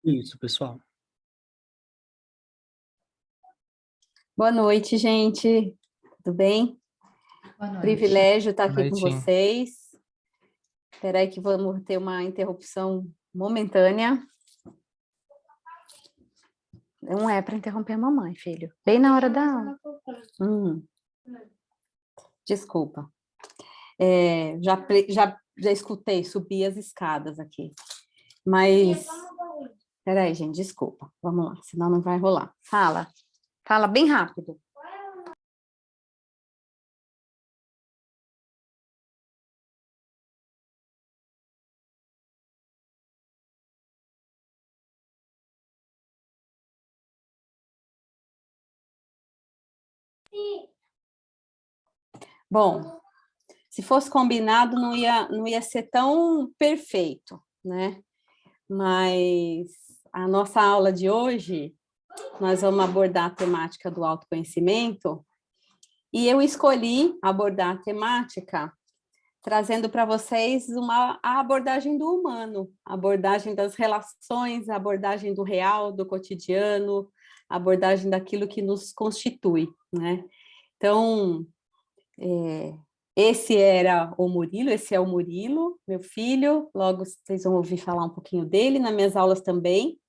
Isso, pessoal. Boa noite, gente. Tudo bem? Boa noite. Privilégio estar Boa aqui com noite. vocês. Espera aí que vamos ter uma interrupção momentânea. Não é para interromper a mamãe, filho. Bem na hora da aula. Desculpa. Já escutei subir as escadas aqui. Mas... Espera aí, gente, desculpa. Vamos lá, senão não vai rolar. Fala. Fala bem rápido. Bom, se fosse combinado, não ia ser tão perfeito, né? Mas a nossa aula de hoje, nós vamos abordar a temática do autoconhecimento, e eu escolhi abordar a temática trazendo para vocês a abordagem do humano, a abordagem das relações, a abordagem do real, do cotidiano, a abordagem daquilo que nos constitui, né? Então, esse era o Murilo, esse é o Murilo, meu filho, logo vocês vão ouvir falar um pouquinho dele, nas minhas aulas também,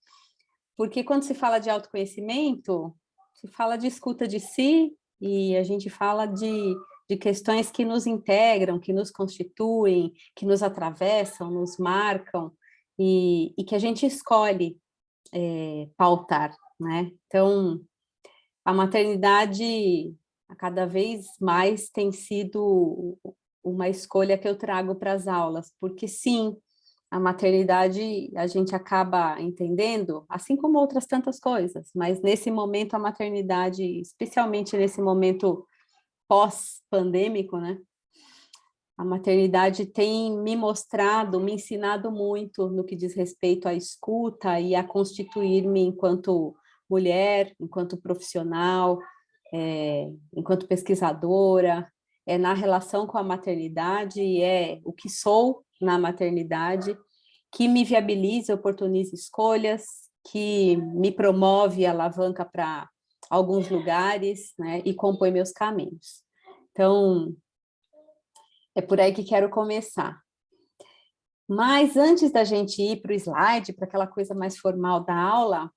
porque quando se fala de autoconhecimento, se fala de escuta de si, e a gente fala de questões que nos integram, que nos constituem, que nos atravessam, nos marcam, e que a gente escolhe pautar, né? Então, a maternidade, a cada vez mais, tem sido uma escolha que eu trago para as aulas, porque sim, a maternidade a gente acaba entendendo, assim como outras tantas coisas, mas nesse momento a maternidade, especialmente nesse momento pós-pandêmico, né? A maternidade tem me mostrado, me ensinado muito no que diz respeito à escuta e a constituir-me enquanto mulher, enquanto profissional, enquanto pesquisadora, na relação com a maternidade, o que sou na maternidade, que me viabiliza, oportuniza escolhas, que me promove e alavanca para alguns lugares, né, e compõe meus caminhos. Então, é por aí que quero começar. Mas antes da gente ir para o slide, para aquela coisa mais formal da aula,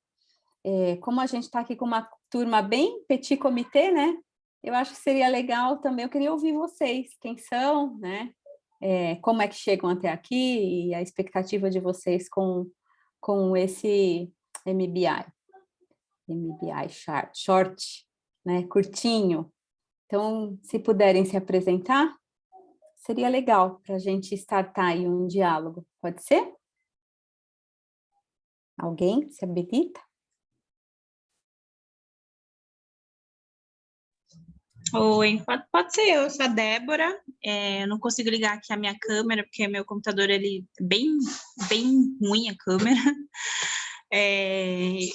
como a gente está aqui com uma turma bem petit comité, né? Eu acho que seria legal também, eu queria ouvir vocês, quem são, né? Como é que chegam até aqui e a expectativa de vocês com esse MBI short, né? Curtinho. Então, se puderem se apresentar, seria legal para a gente startar aí um diálogo. Pode ser? Alguém se habilita? Oi, pode ser, eu sou a Débora, eu não consigo ligar aqui a minha câmera, porque meu computador, ele é bem ruim a câmera.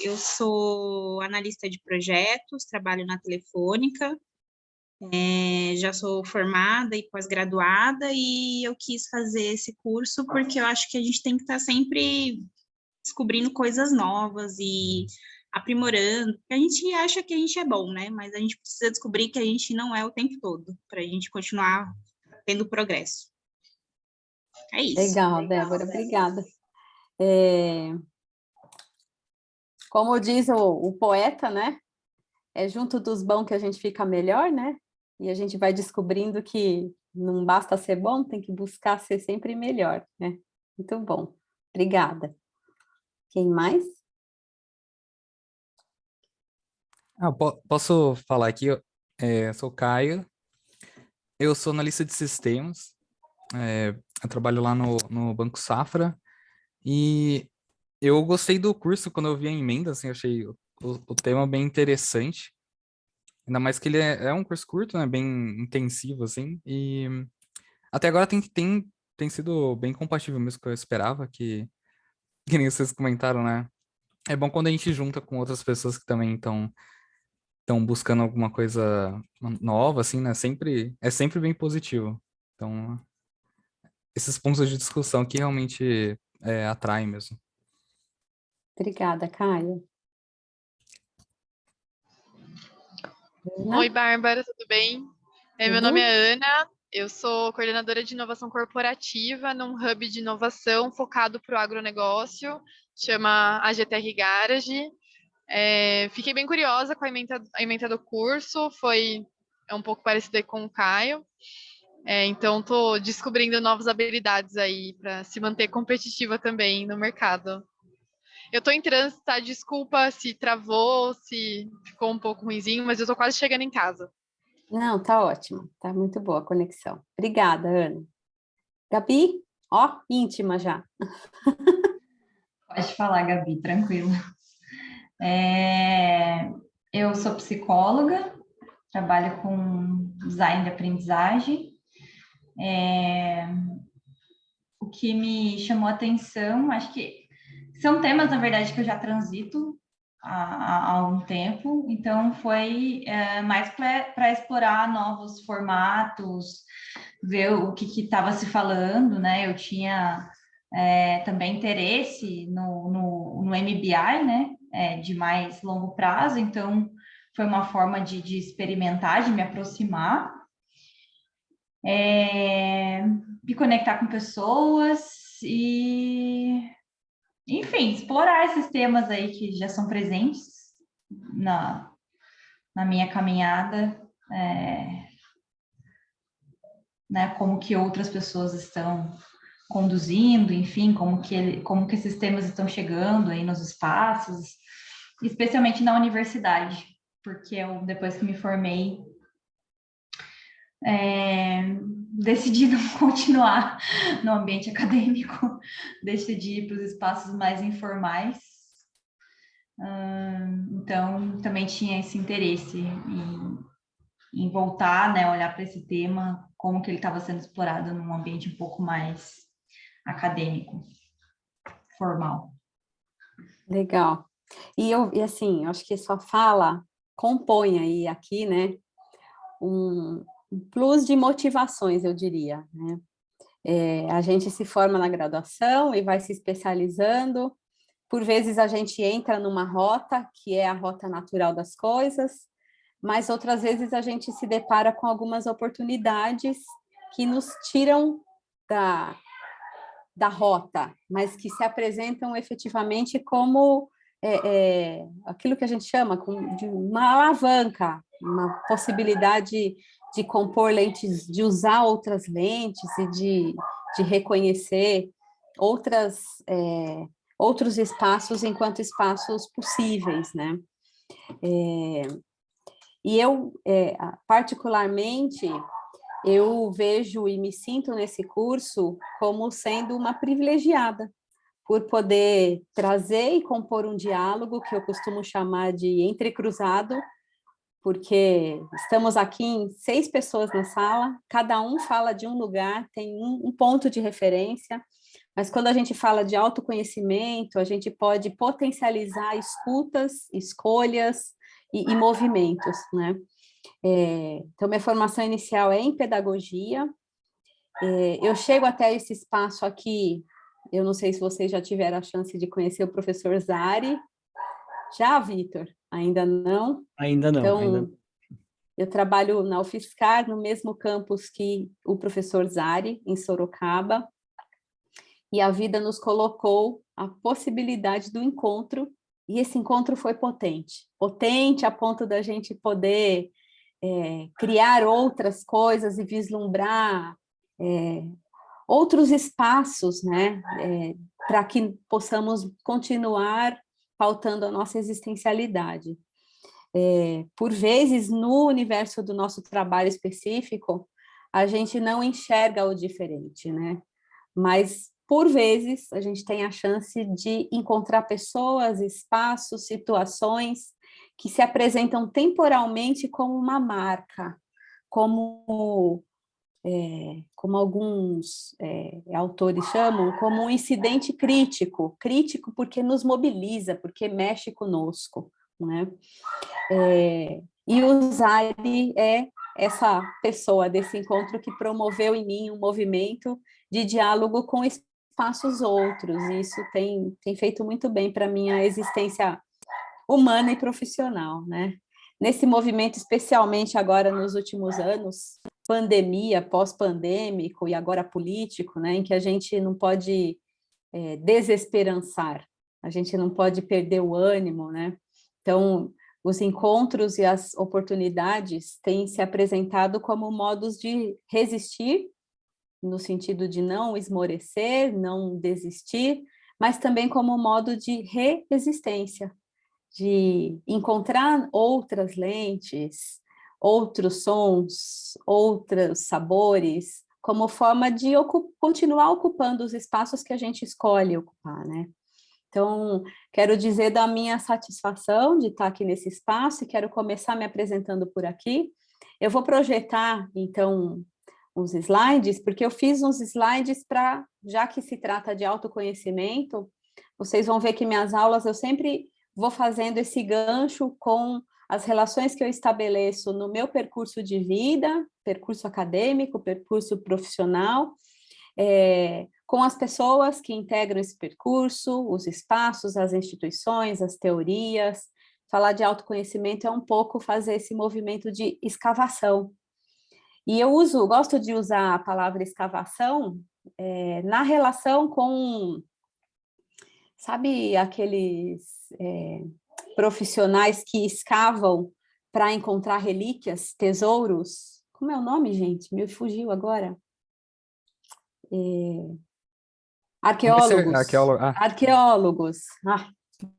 Eu sou analista de projetos, trabalho na Telefônica, já sou formada e pós-graduada, e eu quis fazer esse curso porque eu acho que a gente tem que estar sempre descobrindo coisas novas e aprimorando, porque a gente acha que a gente é bom, né? Mas a gente precisa descobrir que a gente não é o tempo todo, para a gente continuar tendo progresso. É isso. Legal, Débora, obrigada. Como diz o poeta, né? É junto dos bons que a gente fica melhor, né? E a gente vai descobrindo que não basta ser bom, tem que buscar ser sempre melhor, né? Muito bom. Obrigada. Quem mais? Posso falar aqui? Eu sou o Caio, eu sou analista de sistemas, eu trabalho lá no Banco Safra, e eu gostei do curso quando eu vi a emenda, assim, achei o tema bem interessante, ainda mais que ele é um curso curto, né, bem intensivo, assim, e até agora tem sido bem compatível mesmo com o que eu esperava, que nem vocês comentaram, né? É bom quando a gente junta com outras pessoas que também estão buscando alguma coisa nova, assim, né? É sempre bem positivo. Então, esses pontos de discussão que realmente atraem mesmo. Obrigada, Caio. Ana? Oi, Bárbara, tudo bem? Meu nome é Ana, eu sou coordenadora de inovação corporativa num hub de inovação focado para o agronegócio, chama AGTR Garage. Fiquei bem curiosa com a ementa do curso, é um pouco parecida com o Caio. Então, estou descobrindo novas habilidades aí para se manter competitiva também no mercado. Eu estou em trânsito, tá? Desculpa se travou, se ficou um pouco ruinzinho, mas eu estou quase chegando em casa. Não, tá ótimo, tá muito boa a conexão. Obrigada, Ana. Gabi, ó, íntima já. Pode falar, Gabi, tranquilo. Eu sou psicóloga, trabalho com design de aprendizagem. O que me chamou a atenção, acho que são temas, na verdade, que eu já transito há algum tempo, então foi mais para explorar novos formatos, ver o que estava se falando, né? Eu tinha também interesse no MBI, né? De mais longo prazo, então foi uma forma de experimentar, de me aproximar, me conectar com pessoas e, enfim, explorar esses temas aí que já são presentes na minha caminhada, né? Como que outras pessoas estão conduzindo, enfim, como que esses temas estão chegando aí nos espaços, especialmente na universidade, porque eu, depois que me formei, decidi não continuar no ambiente acadêmico, decidi ir para os espaços mais informais, então também tinha esse interesse em voltar, né, olhar para esse tema, como que ele estava sendo explorado num ambiente um pouco mais acadêmico, formal. Legal. E assim, acho que sua fala compõe aí aqui, né, um plus de motivações, eu diria, né? A gente se forma na graduação e vai se especializando. Por vezes a gente entra numa rota, que é a rota natural das coisas, mas outras vezes a gente se depara com algumas oportunidades que nos tiram da rota, mas que se apresentam efetivamente como aquilo que a gente chama de uma alavanca, uma possibilidade de compor lentes, de usar outras lentes e de reconhecer outros espaços enquanto espaços possíveis, né? E eu, particularmente, eu vejo e me sinto nesse curso como sendo uma privilegiada, por poder trazer e compor um diálogo que eu costumo chamar de entrecruzado, porque estamos aqui em 6 pessoas na sala, cada um fala de um lugar, tem um ponto de referência, mas quando a gente fala de autoconhecimento, a gente pode potencializar escutas, escolhas e movimentos, né? Então, minha formação inicial é em pedagogia, eu chego até esse espaço aqui, eu não sei se vocês já tiveram a chance de conhecer o professor Zari. Já, Vitor? Ainda não? Ainda não. Então, eu trabalho na UFSCar, no mesmo campus que o professor Zari, em Sorocaba, e a vida nos colocou a possibilidade do encontro, e esse encontro foi potente a ponto da gente poder criar outras coisas e vislumbrar outros espaços, né, para que possamos continuar pautando a nossa existencialidade. Por vezes, no universo do nosso trabalho específico, a gente não enxerga o diferente, né? Mas, por vezes, a gente tem a chance de encontrar pessoas, espaços, situações que se apresentam temporalmente como uma marca, como alguns autores chamam, como um incidente crítico porque nos mobiliza, porque mexe conosco, né? E o Zari é essa pessoa desse encontro que promoveu em mim um movimento de diálogo com espaços outros, e isso tem feito muito bem para a minha existência humana e profissional, né? Nesse movimento, especialmente agora nos últimos anos, pandemia, pós-pandêmico e agora político, né, em que a gente não pode desesperançar, a gente não pode perder o ânimo, né? Então, os encontros e as oportunidades têm se apresentado como modos de resistir, no sentido de não esmorecer, não desistir, mas também como modo de resistência, de encontrar outras lentes, outros sons, outros sabores, como forma de continuar ocupando os espaços que a gente escolhe ocupar, né? Então, quero dizer da minha satisfação de estar aqui nesse espaço e quero começar me apresentando por aqui. Eu vou projetar, então, uns slides, porque eu fiz uns slides para, já que se trata de autoconhecimento, vocês vão ver que minhas aulas eu sempre vou fazendo esse gancho com as relações que eu estabeleço no meu percurso de vida, percurso acadêmico, percurso profissional, com as pessoas que integram esse percurso, os espaços, as instituições, as teorias. Falar de autoconhecimento é um pouco fazer esse movimento de escavação. E eu gosto de usar a palavra escavação na relação com, sabe, aqueles profissionais que escavam para encontrar relíquias, tesouros. Como é o nome, gente? Me fugiu agora. Arqueólogos. Arqueólogos. Ah,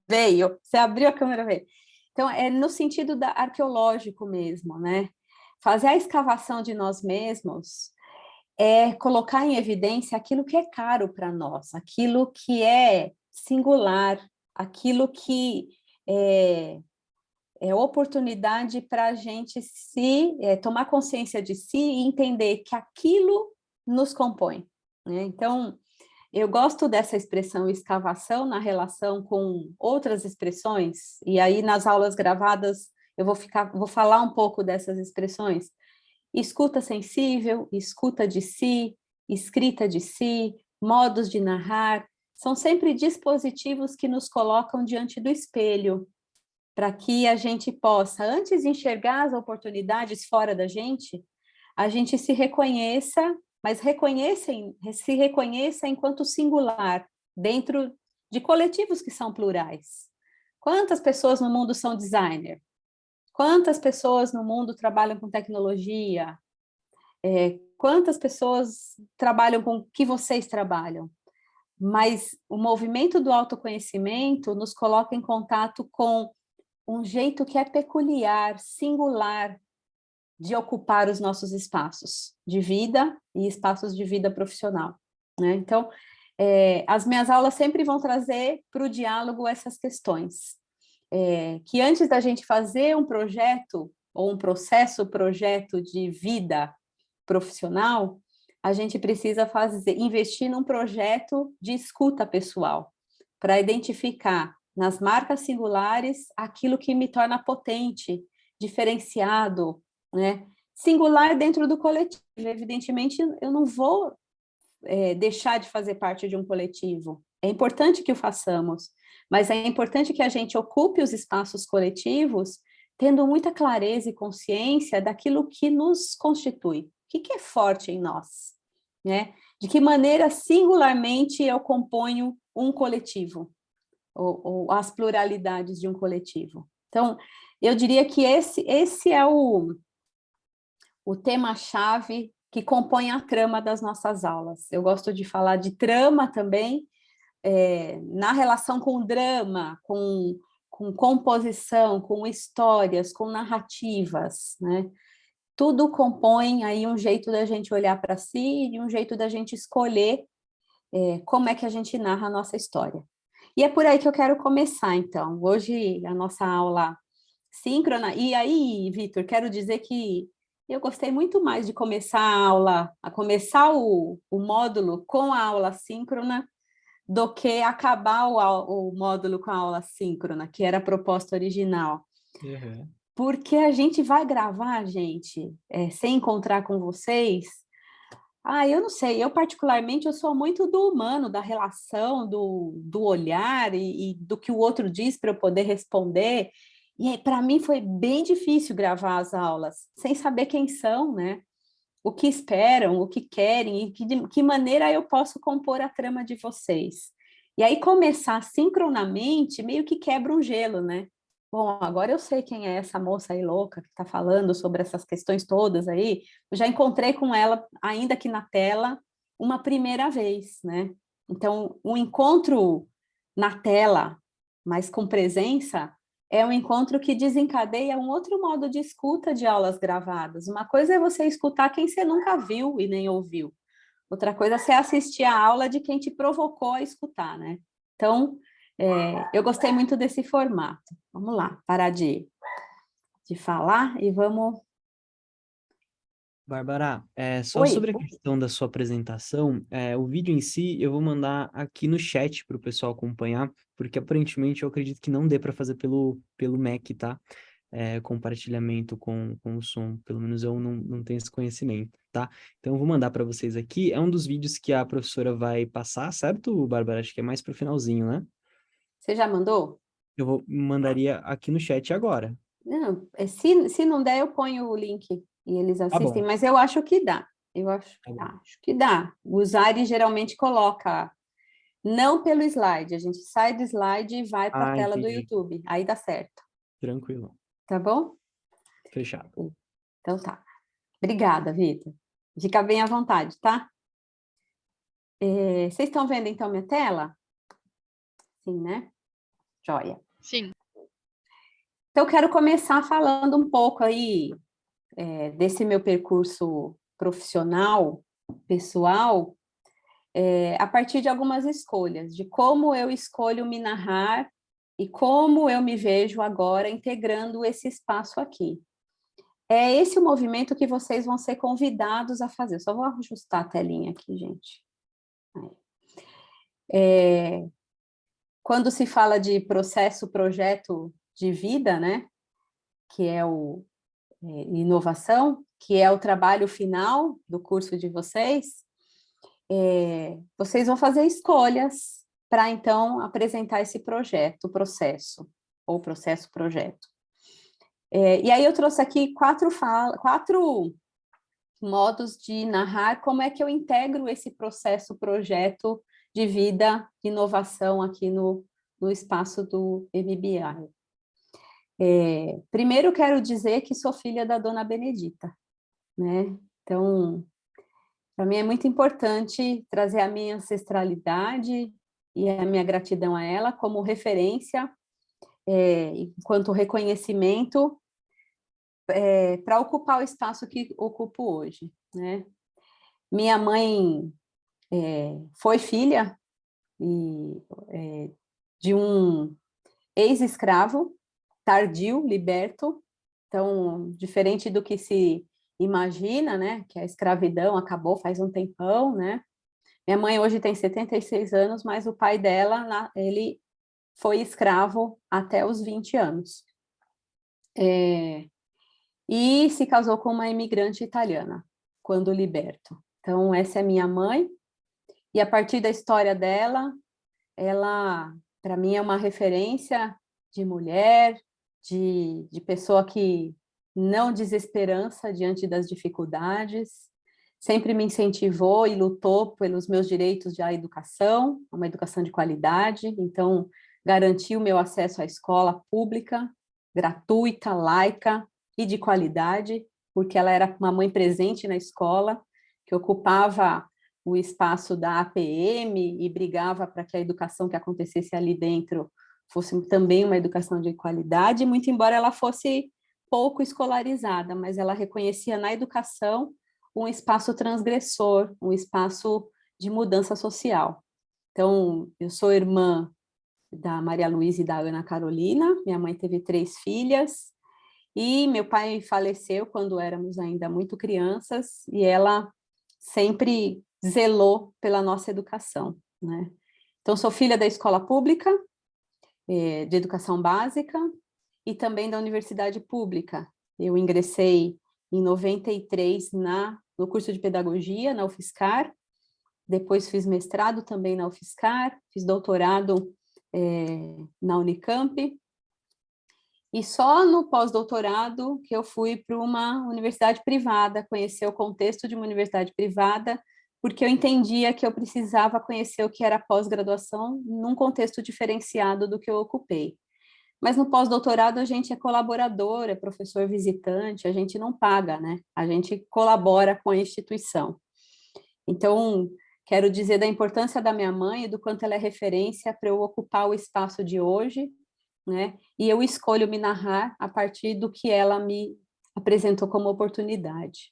veio. Você abriu a câmera, veio. Então, é no sentido arqueológico mesmo, né? Fazer a escavação de nós mesmos é colocar em evidência aquilo que é caro para nós, aquilo que é singular, aquilo que é oportunidade para a gente tomar consciência de si e entender que aquilo nos compõe, né? Então, eu gosto dessa expressão escavação na relação com outras expressões, e aí nas aulas gravadas eu vou falar um pouco dessas expressões. Escuta sensível, escuta de si, escrita de si, modos de narrar, são sempre dispositivos que nos colocam diante do espelho, para que a gente possa, antes de enxergar as oportunidades fora da gente, a gente se reconheça, mas se reconheça enquanto singular, dentro de coletivos que são plurais. Quantas pessoas no mundo são designer? Quantas pessoas no mundo trabalham com tecnologia? Quantas pessoas trabalham com o que vocês trabalham? Mas o movimento do autoconhecimento nos coloca em contato com um jeito que é peculiar, singular, de ocupar os nossos espaços de vida e espaços de vida profissional, né? Então, as minhas aulas sempre vão trazer para o diálogo essas questões, que antes da gente fazer um projeto ou um projeto de vida profissional, a gente precisa investir num projeto de escuta pessoal, para identificar nas marcas singulares aquilo que me torna potente, diferenciado, né? Singular dentro do coletivo. Evidentemente, eu não vou deixar de fazer parte de um coletivo. É importante que o façamos, mas é importante que a gente ocupe os espaços coletivos tendo muita clareza e consciência daquilo que nos constitui. O que é forte em nós, né? De que maneira singularmente eu componho um coletivo, ou as pluralidades de um coletivo. Então, eu diria que esse é o tema-chave que compõe a trama das nossas aulas. Eu gosto de falar de trama também, na relação com drama, com composição, com histórias, com narrativas, né? Tudo compõe aí um jeito da gente olhar para si e um jeito da gente escolher como é que a gente narra a nossa história. E é por aí que eu quero começar, então. Hoje, a nossa aula síncrona. E aí, Vitor, quero dizer que eu gostei muito mais de começar o módulo com a aula síncrona do que acabar o módulo com a aula síncrona, que era a proposta original. Uhum. Porque a gente vai gravar, gente, sem encontrar com vocês, eu não sei, eu particularmente, eu sou muito do humano, da relação, do olhar e do que o outro diz para eu poder responder. E aí, para mim, foi bem difícil gravar as aulas, sem saber quem são, né? O que esperam, o que querem, e de que maneira eu posso compor a trama de vocês. E aí, começar sincronamente, meio que quebra um gelo, né? Bom, agora eu sei quem é essa moça aí louca que está falando sobre essas questões todas aí. Eu já encontrei com ela, ainda aqui na tela, uma primeira vez, né? Então, o encontro na tela, mas com presença, é um encontro que desencadeia um outro modo de escuta de aulas gravadas. Uma coisa é você escutar quem você nunca viu e nem ouviu. Outra coisa é você assistir a aula de quem te provocou a escutar, né? Então, eu gostei muito desse formato. Vamos lá, parar de falar e vamos... Bárbara, só Oi. sobre a questão da sua apresentação, o vídeo em si eu vou mandar aqui no chat para o pessoal acompanhar, porque aparentemente eu acredito que não dê para fazer pelo Mac, tá? Compartilhamento com o som, pelo menos eu não tenho esse conhecimento, tá? Então eu vou mandar para vocês aqui, é um dos vídeos que a professora vai passar, certo, Bárbara? Acho que é mais para o finalzinho, né? Você já mandou? Eu mandaria aqui no chat agora. Não, se não der, eu ponho o link e eles Tá assistem, bom, mas eu acho que dá. Eu acho, tá bom. acho que dá. O Zari geralmente coloca, não pelo slide, a gente sai do slide e vai para a tela do Entendi. YouTube. Aí dá certo, Tranquilo. tá bom? Fechado. Então tá. Obrigada, Vitor. Fica bem à vontade, tá? Vocês estão vendo, então, minha tela? Sim, né? Joia. Sim. Então, eu quero começar falando um pouco aí desse meu percurso profissional, pessoal, a partir de algumas escolhas, de como eu escolho me narrar e como eu me vejo agora integrando esse espaço aqui. É esse o movimento que vocês vão ser convidados a fazer. Eu só vou ajustar a telinha aqui, gente. Quando se fala de processo, projeto de vida, né? Que é inovação, que é o trabalho final do curso de vocês, vocês vão fazer escolhas para, então, apresentar esse projeto, processo, ou processo-projeto. E aí eu trouxe aqui quatro modos de narrar como é que eu integro esse processo-projeto de vida, inovação aqui no espaço do MBI. Primeiro, quero dizer que sou filha da Dona Benedita, né? Então, para mim é muito importante trazer a minha ancestralidade e a minha gratidão a ela como referência, enquanto reconhecimento, para ocupar o espaço que ocupo hoje, né? Minha mãe foi filha de um ex-escravo tardio, liberto. Então, diferente do que se imagina, né, que a escravidão acabou faz um tempão, né? Minha mãe hoje tem 76 anos, mas o pai dela, ele foi escravo até os 20 anos. E se casou com uma imigrante italiana, quando liberto. Então, essa é minha mãe, e a partir da história dela, ela, para mim, é uma referência de mulher, de pessoa que não desesperança diante das dificuldades, sempre me incentivou e lutou pelos meus direitos à educação, uma educação de qualidade, então garantiu o meu acesso à escola pública, gratuita, laica e de qualidade, porque ela era uma mãe presente na escola, que ocupava o espaço da APM e brigava para que a educação que acontecesse ali dentro fosse também uma educação de qualidade, muito embora ela fosse pouco escolarizada, mas ela reconhecia na educação um espaço transgressor, um espaço de mudança social. Então, eu sou irmã da Maria Luísa e da Ana Carolina, minha mãe teve 3 filhas, e meu pai faleceu quando éramos ainda muito crianças, e ela sempre zelou pela nossa educação, né? Então, sou filha da escola pública, de educação básica, e também da universidade pública. Eu ingressei em 93 no curso de pedagogia, na UFSCar, depois fiz mestrado também na UFSCar, fiz doutorado na Unicamp, e só no pós-doutorado que eu fui para uma universidade privada, conhecer o contexto de uma universidade privada, porque eu entendia que eu precisava conhecer o que era pós-graduação num contexto diferenciado do que eu ocupei. Mas no pós-doutorado a gente é colaborador, é professor visitante, a gente não paga, né? A gente colabora com a instituição. Então, quero dizer da importância da minha mãe e do quanto ela é referência para eu ocupar o espaço de hoje, né? E eu escolho me narrar a partir do que ela me apresentou como oportunidade.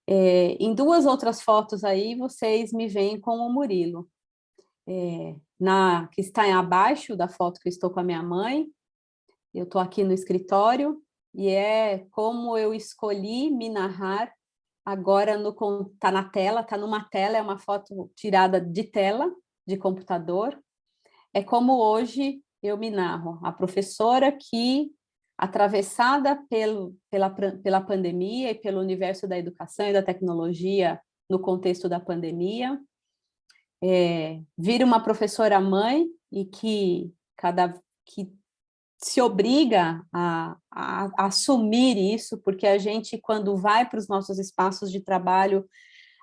Em duas outras fotos aí, vocês me veem com o Murilo. Que está abaixo da foto que eu estou com a minha mãe, eu estou aqui no escritório, e é como eu escolhi me narrar agora, está na tela, está numa tela, é uma foto tirada de tela, de computador, é como hoje eu me narro, a professora que, atravessada pela pandemia e pelo universo da educação e da tecnologia no contexto da pandemia, vira uma professora mãe e que se obriga a assumir isso, porque a gente, quando vai para os nossos espaços de trabalho,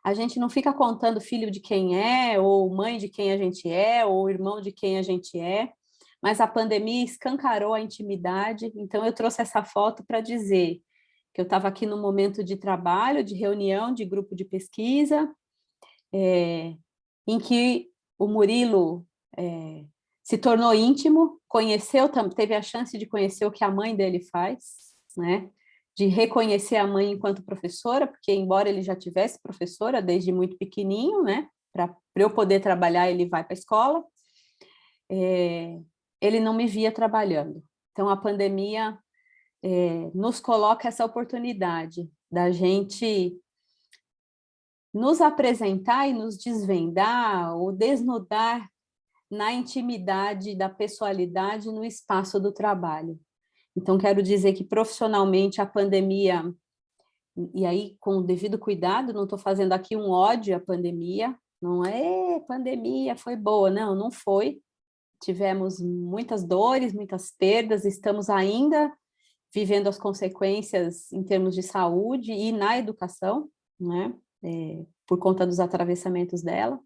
a gente não fica contando filho de quem é, ou mãe de quem a gente é, ou irmão de quem a gente é, mas a pandemia escancarou a intimidade, então eu trouxe essa foto para dizer que eu estava aqui no momento de trabalho, de reunião, de grupo de pesquisa, em que o Murilo se tornou íntimo, teve a chance de conhecer o que a mãe dele faz, né? De reconhecer a mãe enquanto professora, porque embora ele já tivesse professora desde muito pequenininho, né? Para eu poder trabalhar, ele vai para a escola, ele não me via trabalhando. Então, a pandemia nos coloca essa oportunidade da gente nos apresentar e nos desvendar ou desnudar na intimidade da pessoalidade no espaço do trabalho. Então, quero dizer que profissionalmente a pandemia, e aí com o devido cuidado, não estou fazendo aqui um ódio à pandemia, não é pandemia, foi boa, não foi. Tivemos muitas dores, muitas perdas, estamos ainda vivendo as consequências em termos de saúde e na educação, né? Por conta dos atravessamentos dela.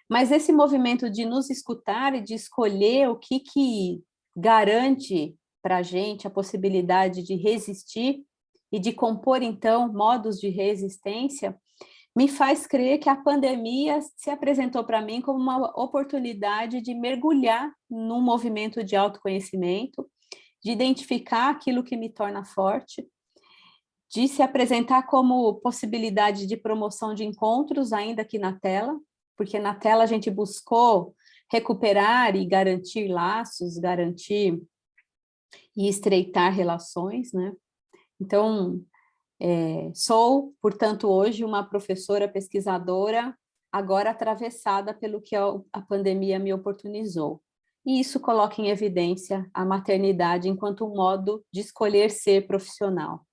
Mas esse movimento de nos escutar e de escolher o que garante para a gente a possibilidade de resistir e de compor, então, modos de resistência, me faz crer que a pandemia se apresentou para mim como uma oportunidade de mergulhar num movimento de autoconhecimento, de identificar aquilo que me torna forte, de se apresentar como possibilidade de promoção de encontros, ainda aqui na tela, porque na tela a gente buscou recuperar e garantir laços, garantir e estreitar relações, né? Então, sou, portanto, hoje uma professora pesquisadora, agora atravessada pelo que a pandemia me oportunizou. E isso coloca em evidência a maternidade enquanto um modo de escolher ser profissional.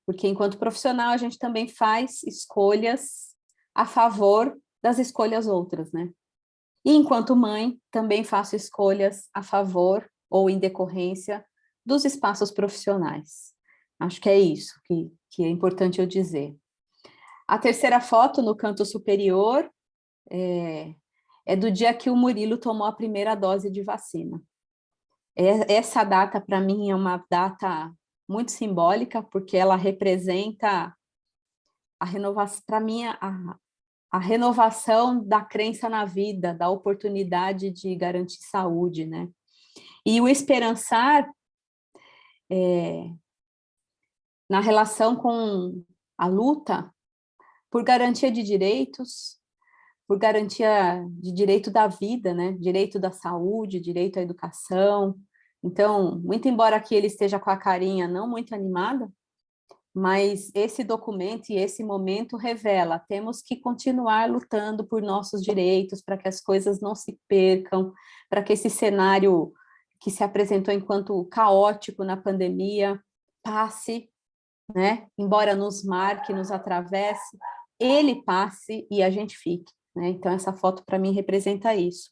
Porque enquanto profissional a gente também faz escolhas a favor das escolhas outras, né? E enquanto mãe, também faço escolhas a favor ou em decorrência dos espaços profissionais. Acho que é isso que é importante eu dizer. A terceira foto, no canto superior, é do dia que o Murilo tomou a primeira dose de vacina. Essa data, para mim, é uma data muito simbólica, porque ela representa a renovação, para mim, a renovação da crença na vida, da oportunidade de garantir saúde, né? E o esperançar na relação com a luta por garantia de direitos, por garantia de direito da vida, né? Direito da saúde, direito à educação. Então, muito embora aqui ele esteja com a carinha não muito animada, mas esse documento e esse momento revela, temos que continuar lutando por nossos direitos, para que as coisas não se percam, para que esse cenário que se apresentou enquanto caótico na pandemia passe, né? Embora nos marque, nos atravesse, ele passe e a gente fique, né? Então, essa foto, para mim, representa isso.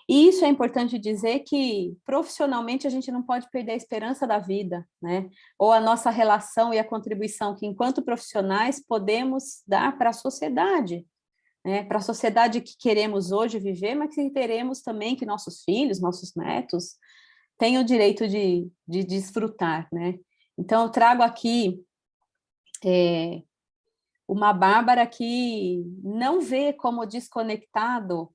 E isso é importante dizer que, profissionalmente, a gente não pode perder a esperança da vida, né? Ou a nossa relação e a contribuição que, enquanto profissionais, podemos dar para a sociedade, né? Para a sociedade que queremos hoje viver, mas que queremos também que nossos filhos, nossos netos, tenham o direito de desfrutar, né? Então, eu trago aqui uma Bárbara que não vê como desconectadas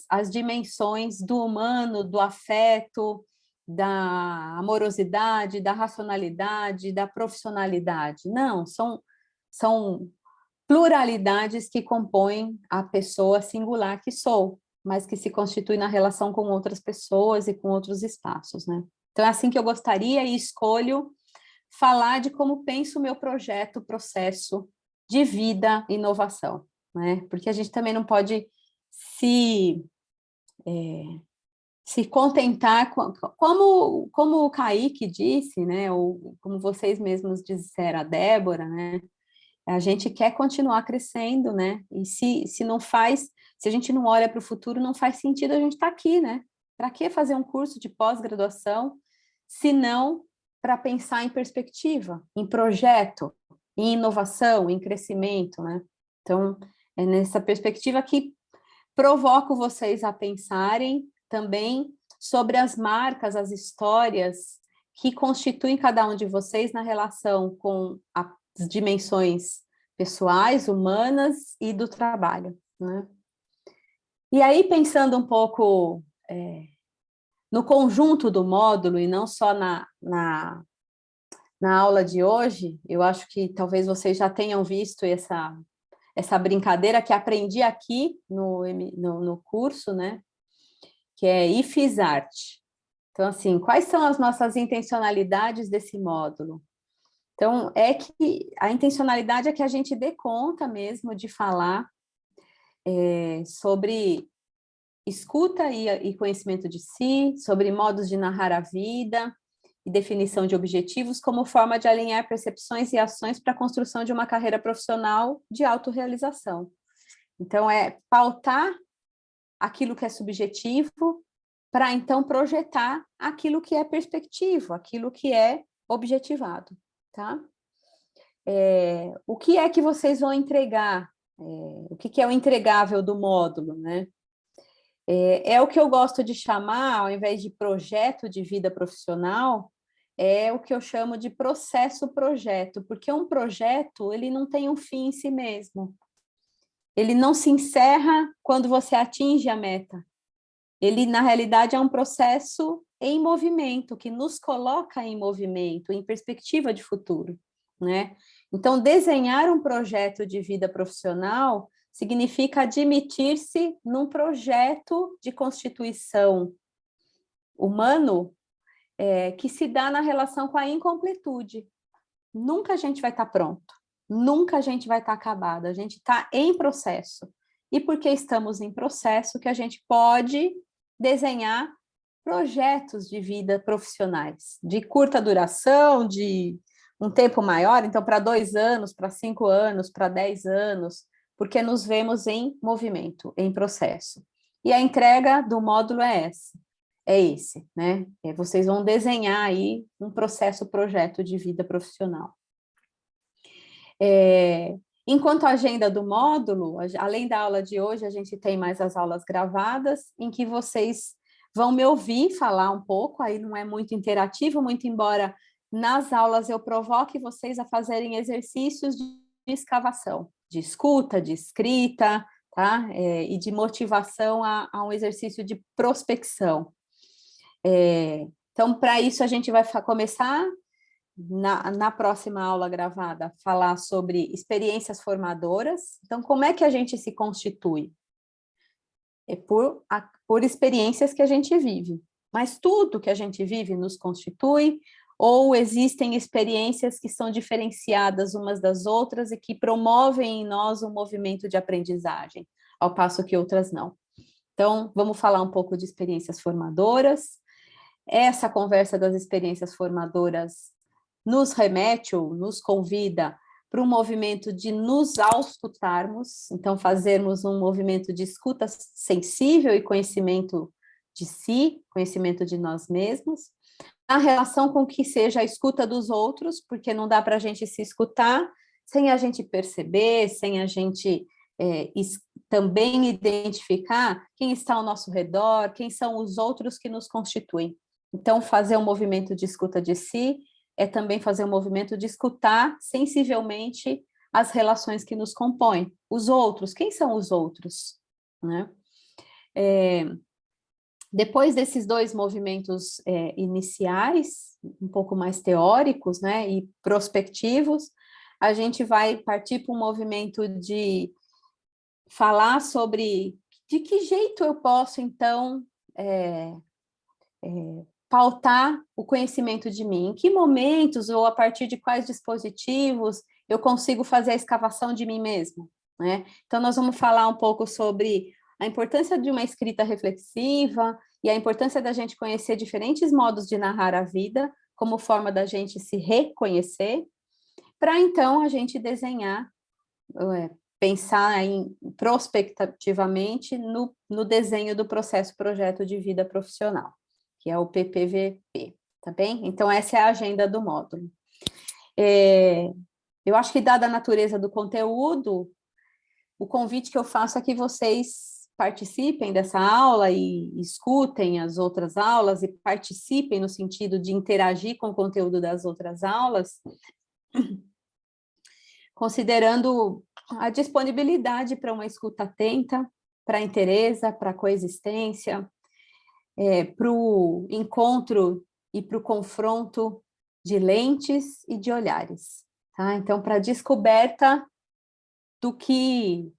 as dimensões do humano, do afeto, da amorosidade, da racionalidade, da profissionalidade. Não, são pluralidades que compõem a pessoa singular que sou, mas que se constitui na relação com outras pessoas e com outros espaços, né? Então, é assim que eu gostaria e escolho falar de como penso o meu projeto, processo de vida e inovação, né? Porque a gente também não pode se contentar com, como o Kaique disse, né? Ou como vocês mesmos disseram, a Débora, né? A gente quer continuar crescendo, né? E se não faz, se a gente não olha para o futuro, não faz sentido a gente estar aqui, né? Para que fazer um curso de pós-graduação, se não para pensar em perspectiva, em projeto, em inovação, em crescimento, né? Então, é nessa perspectiva que provoco vocês a pensarem também sobre as marcas, as histórias que constituem cada um de vocês na relação com as dimensões pessoais, humanas e do trabalho, né? E aí, pensando um pouco no conjunto do módulo e não só na aula de hoje, eu acho que talvez vocês já tenham visto essa brincadeira que aprendi aqui no curso, né? Que é IFISART. Então, assim, quais são as nossas intencionalidades desse módulo? Então, é que a intencionalidade é que a gente dê conta mesmo de falar sobre escuta e conhecimento de si, sobre modos de narrar a vida e definição de objetivos como forma de alinhar percepções e ações para a construção de uma carreira profissional de autorrealização. Então, é pautar aquilo que é subjetivo para, então, projetar aquilo que é perspectivo, aquilo que é objetivado, tá? O que é que vocês vão entregar? O que é o entregável do módulo, né? É o que eu gosto de chamar, ao invés de projeto de vida profissional, é o que eu chamo de processo-projeto, porque um projeto, ele não tem um fim em si mesmo. Ele não se encerra quando você atinge a meta. Ele, na realidade, é um processo em movimento, que nos coloca em movimento, em perspectiva de futuro, né? Então, desenhar um projeto de vida profissional significa admitir-se num projeto de constituição humano que se dá na relação com a incompletude. Nunca a gente vai estar pronto, nunca a gente vai estar acabado, a gente está em processo. E porque estamos em processo que a gente pode desenhar projetos de vida profissionais, de curta duração, de um tempo maior, então para 2 anos, para 5 anos, para 10 anos, porque nos vemos em movimento, em processo. E a entrega do módulo é esse, né? Vocês vão desenhar aí um projeto de vida profissional. Enquanto a agenda do módulo, além da aula de hoje, a gente tem mais as aulas gravadas, em que vocês vão me ouvir falar um pouco, aí não é muito interativo, muito embora nas aulas eu provoque vocês a fazerem exercícios de escavação, de escuta, de escrita, tá? E de motivação a um exercício de prospecção. Então, para isso, a gente vai começar na próxima aula gravada, falar sobre experiências formadoras. Então, como é que a gente se constitui? É por experiências que a gente vive. Mas tudo que a gente vive nos constitui, ou existem experiências que são diferenciadas umas das outras e que promovem em nós um movimento de aprendizagem, ao passo que outras não. Então, vamos falar um pouco de experiências formadoras. Essa conversa das experiências formadoras nos remete ou nos convida para um movimento de nos auscultarmos, então fazermos um movimento de escuta sensível e conhecimento de si, conhecimento de nós mesmos, na relação com que seja a escuta dos outros, porque não dá para a gente se escutar sem a gente perceber, sem a gente também identificar quem está ao nosso redor, quem são os outros que nos constituem. Então, fazer um movimento de escuta de si é também fazer um movimento de escutar sensivelmente as relações que nos compõem. Os outros, quem são os outros? Né? Depois desses dois movimentos iniciais, um pouco mais teóricos, né, e prospectivos, a gente vai partir para um movimento de falar sobre de que jeito eu posso, então, pautar o conhecimento de mim, em que momentos ou a partir de quais dispositivos eu consigo fazer a escavação de mim mesmo, né? Então, nós vamos falar um pouco sobre a importância de uma escrita reflexiva e a importância da gente conhecer diferentes modos de narrar a vida, como forma da gente se reconhecer, para então a gente desenhar, pensar prospectivamente no desenho do processo projeto de vida profissional, que é o PPVP, tá bem? Então, essa é a agenda do módulo. Eu acho que, dada a natureza do conteúdo, o convite que eu faço é que vocês participem dessa aula e escutem as outras aulas e participem no sentido de interagir com o conteúdo das outras aulas, considerando a disponibilidade para uma escuta atenta, para a inteireza, para a coexistência, para o encontro e para o confronto de lentes e de olhares, tá? Então, para a descoberta do que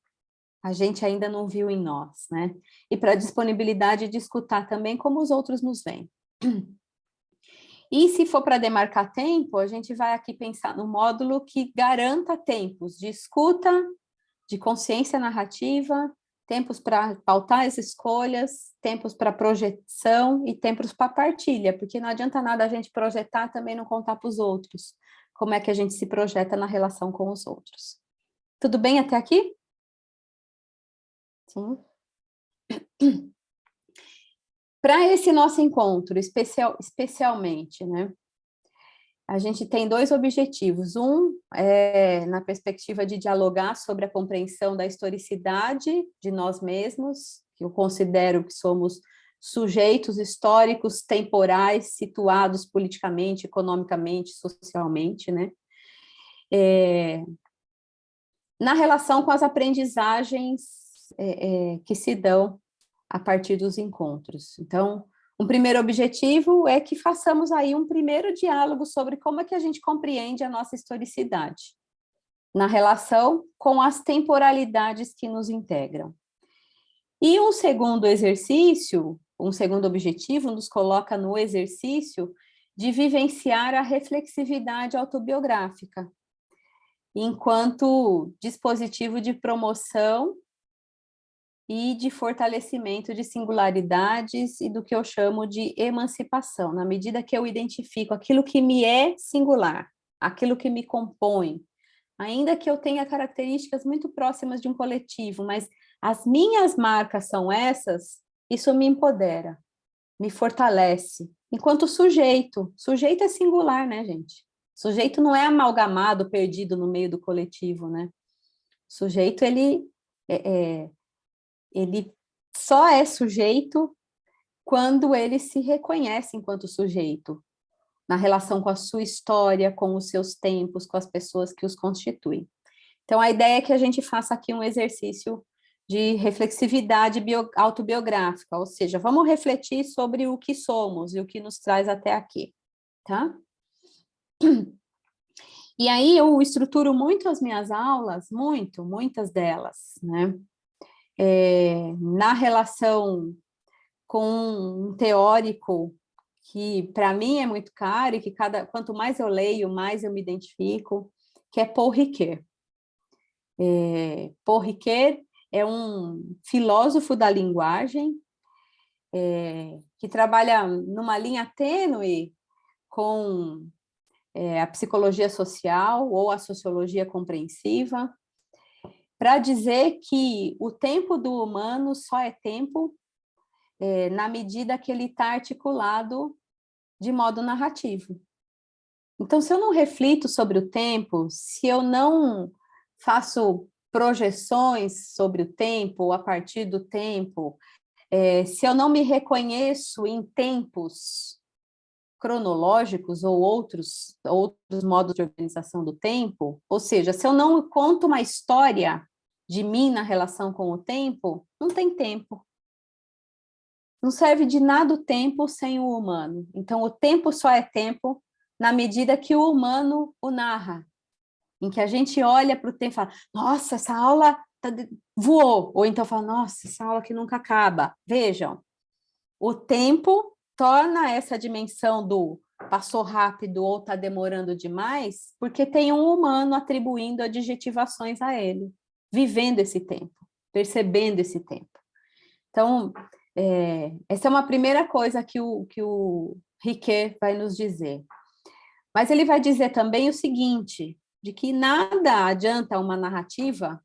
a gente ainda não viu em nós, né? E para a disponibilidade de escutar também como os outros nos veem. E se for para demarcar tempo, a gente vai aqui pensar no módulo que garanta tempos de escuta, de consciência narrativa, tempos para pautar as escolhas, tempos para projeção e tempos para partilha, porque não adianta nada a gente projetar também não contar para os outros como é que a gente se projeta na relação com os outros. Tudo bem até aqui? Sim. Para esse nosso encontro, especialmente, né? A gente tem dois objetivos. Um é na perspectiva de dialogar sobre a compreensão da historicidade de nós mesmos, que eu considero que somos sujeitos históricos, temporais, situados politicamente, economicamente, socialmente, né? Na relação com as aprendizagens que se dão a partir dos encontros. Então, um primeiro objetivo é que façamos aí um primeiro diálogo sobre como é que a gente compreende a nossa historicidade, na relação com as temporalidades que nos integram. E um segundo exercício, um segundo objetivo, nos coloca no exercício de vivenciar a reflexividade autobiográfica, enquanto dispositivo de promoção e de fortalecimento de singularidades e do que eu chamo de emancipação, na medida que eu identifico aquilo que me é singular, aquilo que me compõe, ainda que eu tenha características muito próximas de um coletivo, mas as minhas marcas são essas, isso me empodera, me fortalece, enquanto sujeito é singular, né, gente? Sujeito não é amalgamado, perdido no meio do coletivo, né? Sujeito, ele só é sujeito quando ele se reconhece enquanto sujeito, na relação com a sua história, com os seus tempos, com as pessoas que os constituem. Então, a ideia é que a gente faça aqui um exercício de reflexividade autobiográfica, ou seja, vamos refletir sobre o que somos e o que nos traz até aqui, tá? E aí eu estruturo muito as minhas aulas, muitas delas, né? Na relação com um teórico que para mim é muito caro e que quanto mais eu leio, mais eu me identifico, que é Paul Ricoeur. Paul Ricoeur é um filósofo da linguagem que trabalha numa linha tênue com a psicologia social ou a sociologia compreensiva, para dizer que o tempo do humano só é tempo na medida que ele está articulado de modo narrativo. Então, se eu não reflito sobre o tempo, se eu não faço projeções sobre o tempo, a partir do tempo, se eu não me reconheço em tempos cronológicos ou outros modos de organização do tempo, ou seja, se eu não conto uma história de mim na relação com o tempo, não tem tempo. Não serve de nada o tempo sem o humano. Então, o tempo só é tempo na medida que o humano o narra, em que a gente olha para o tempo e fala, nossa, essa aula voou, ou então fala, nossa, essa aula que nunca acaba. Vejam, o tempo torna essa dimensão do passou rápido ou está demorando demais, porque tem um humano atribuindo adjetivações a ele, vivendo esse tempo, percebendo esse tempo. Então, essa é uma primeira coisa que o Riquet vai nos dizer. Mas ele vai dizer também o seguinte, de que nada adianta uma narrativa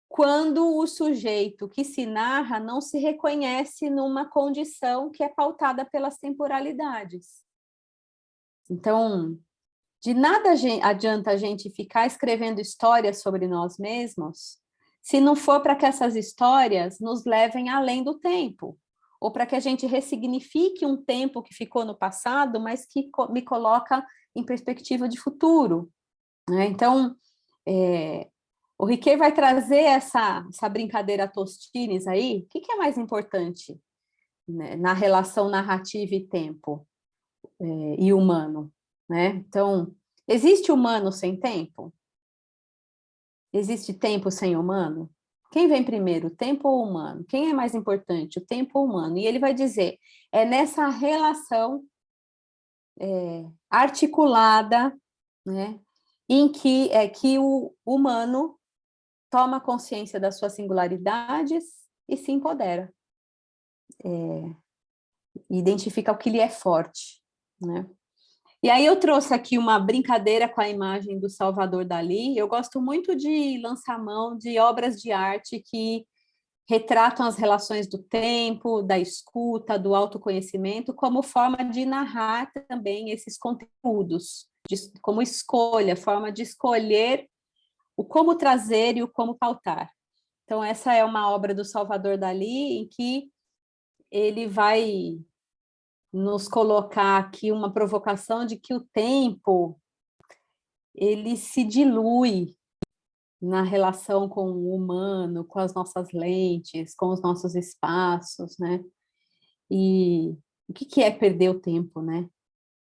quando o sujeito que se narra não se reconhece numa condição que é pautada pelas temporalidades. Então, de nada adianta a gente ficar escrevendo histórias sobre nós mesmos se não for para que essas histórias nos levem além do tempo, ou para que a gente ressignifique um tempo que ficou no passado, mas que me coloca em perspectiva de futuro, né? Então, o Riquet vai trazer essa brincadeira Tostines aí. O que é mais importante, né, na relação narrativa e tempo e humano, né? Então, existe humano sem tempo? Existe tempo sem humano? Quem vem primeiro, o tempo ou o humano? Quem é mais importante, o tempo ou o humano? E ele vai dizer, é nessa relação articulada, né, em que o humano toma consciência das suas singularidades e se empodera. Identifica o que lhe é forte, né? E aí eu trouxe aqui uma brincadeira com a imagem do Salvador Dalí. Eu gosto muito de lançar mão de obras de arte que retratam as relações do tempo, da escuta, do autoconhecimento, como forma de narrar também esses conteúdos, como escolha, forma de escolher o como trazer e o como pautar. Então, essa é uma obra do Salvador Dalí, em que ele vai nos colocar aqui uma provocação de que o tempo ele se dilui na relação com o humano, com as nossas lentes, com os nossos espaços, né? E o que é perder o tempo, né?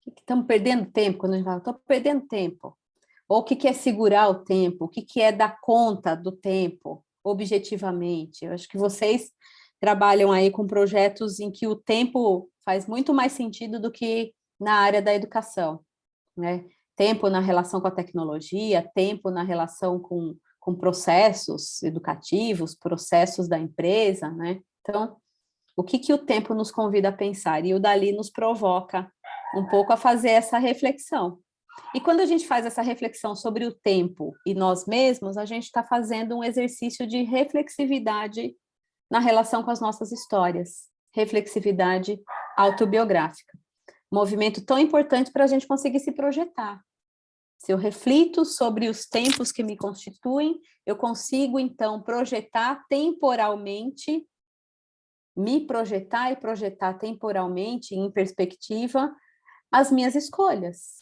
O que estamos perdendo tempo quando a gente fala, estou perdendo tempo? Ou o que é segurar o tempo? O que é dar conta do tempo, objetivamente? Eu acho que vocês trabalham aí com projetos em que o tempo faz muito mais sentido do que na área da educação, né? Tempo na relação com a tecnologia, tempo na relação com processos educativos, processos da empresa, né? Então, o que o tempo nos convida a pensar? E o Dalí nos provoca um pouco a fazer essa reflexão. E quando a gente faz essa reflexão sobre o tempo e nós mesmos, a gente está fazendo um exercício de reflexividade na relação com as nossas histórias, reflexividade autobiográfica. Movimento tão importante para a gente conseguir se projetar. Se eu reflito sobre os tempos que me constituem, eu consigo, então, projetar temporalmente, me projetar e projetar temporalmente, em perspectiva, as minhas escolhas.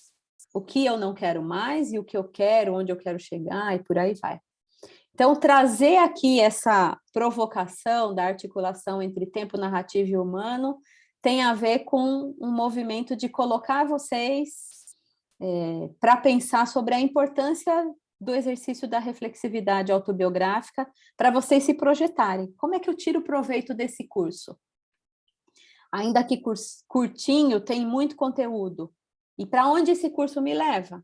O que eu não quero mais e o que eu quero, onde eu quero chegar e por aí vai. Então, trazer aqui essa provocação da articulação entre tempo narrativo e humano tem a ver com um movimento de colocar vocês para pensar sobre a importância do exercício da reflexividade autobiográfica para vocês se projetarem. Como é que eu tiro proveito desse curso? Ainda que curtinho, tem muito conteúdo. E para onde esse curso me leva?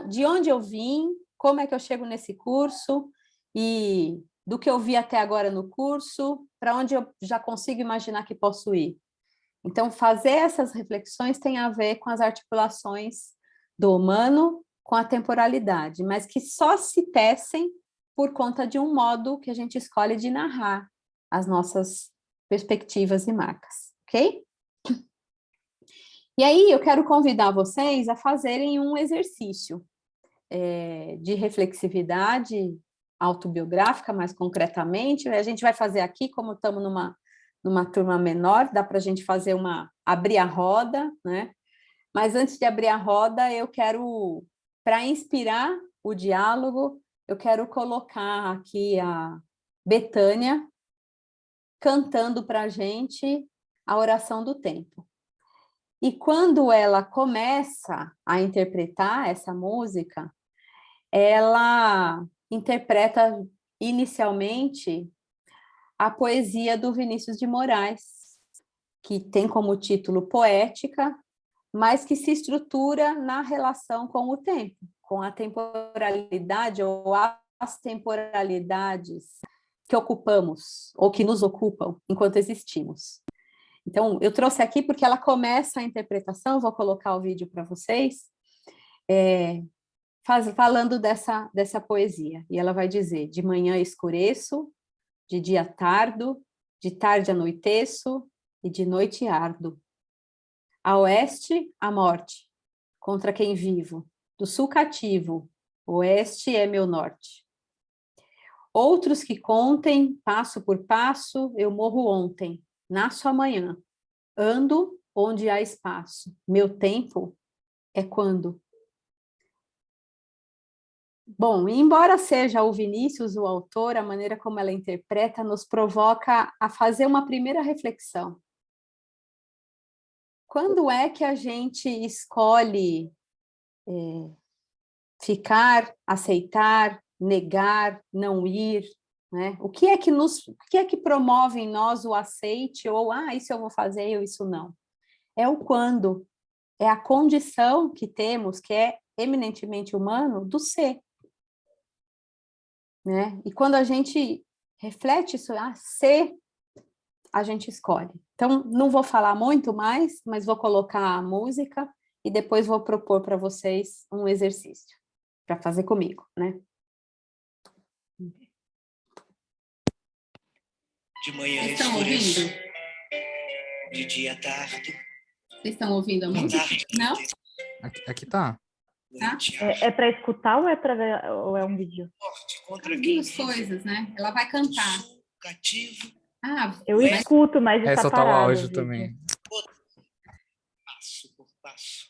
De onde eu vim, como é que eu chego nesse curso, e do que eu vi até agora no curso, para onde eu já consigo imaginar que posso ir. Então, fazer essas reflexões tem a ver com as articulações do humano com a temporalidade, mas que só se tecem por conta de um modo que a gente escolhe de narrar as nossas perspectivas e marcas, ok? E aí, eu quero convidar vocês a fazerem um exercício de reflexividade autobiográfica, mais concretamente. A gente vai fazer aqui, como estamos numa turma menor, dá para a gente fazer abrir a roda, né? Mas antes de abrir a roda, eu quero, para inspirar o diálogo, eu quero colocar aqui a Betânia cantando para a gente a oração do tempo. E quando ela começa a interpretar essa música, ela interpreta inicialmente a poesia do Vinícius de Moraes, que tem como título Poética, mas que se estrutura na relação com o tempo, com a temporalidade ou as temporalidades que ocupamos ou que nos ocupam enquanto existimos. Então, eu trouxe aqui porque ela começa a interpretação, vou colocar o vídeo para vocês, falando dessa poesia. E ela vai dizer: de manhã escureço, de dia tardo, de tarde anoiteço e de noite ardo. A oeste, a morte, contra quem vivo. Do sul cativo, oeste é meu norte. Outros que contem, passo por passo, eu morro ontem, nasço amanhã. Ando onde há espaço. Meu tempo é quando. Bom, embora seja o Vinícius o autor, a maneira como ela interpreta nos provoca a fazer uma primeira reflexão. Quando é que a gente escolhe ficar, aceitar, negar, não ir, né? O que é que promove em nós o aceite ou isso eu vou fazer, ou isso não? É o quando, é a condição que temos, que é eminentemente humano, do ser, né? E quando a gente reflete isso, ser, a gente escolhe. Então, não vou falar muito mais, mas vou colocar a música e depois vou propor para vocês um exercício para fazer comigo, né? De manhã Vocês estão ouvindo? De dia tarde. Vocês estão ouvindo a música? Não? Aqui tá. É para escutar ou é para ver, ou é um vídeo? As duas coisas, né? Ela vai cantar. Eu escuto, mas É, está soltar o parado. áudio também. Passo por passo.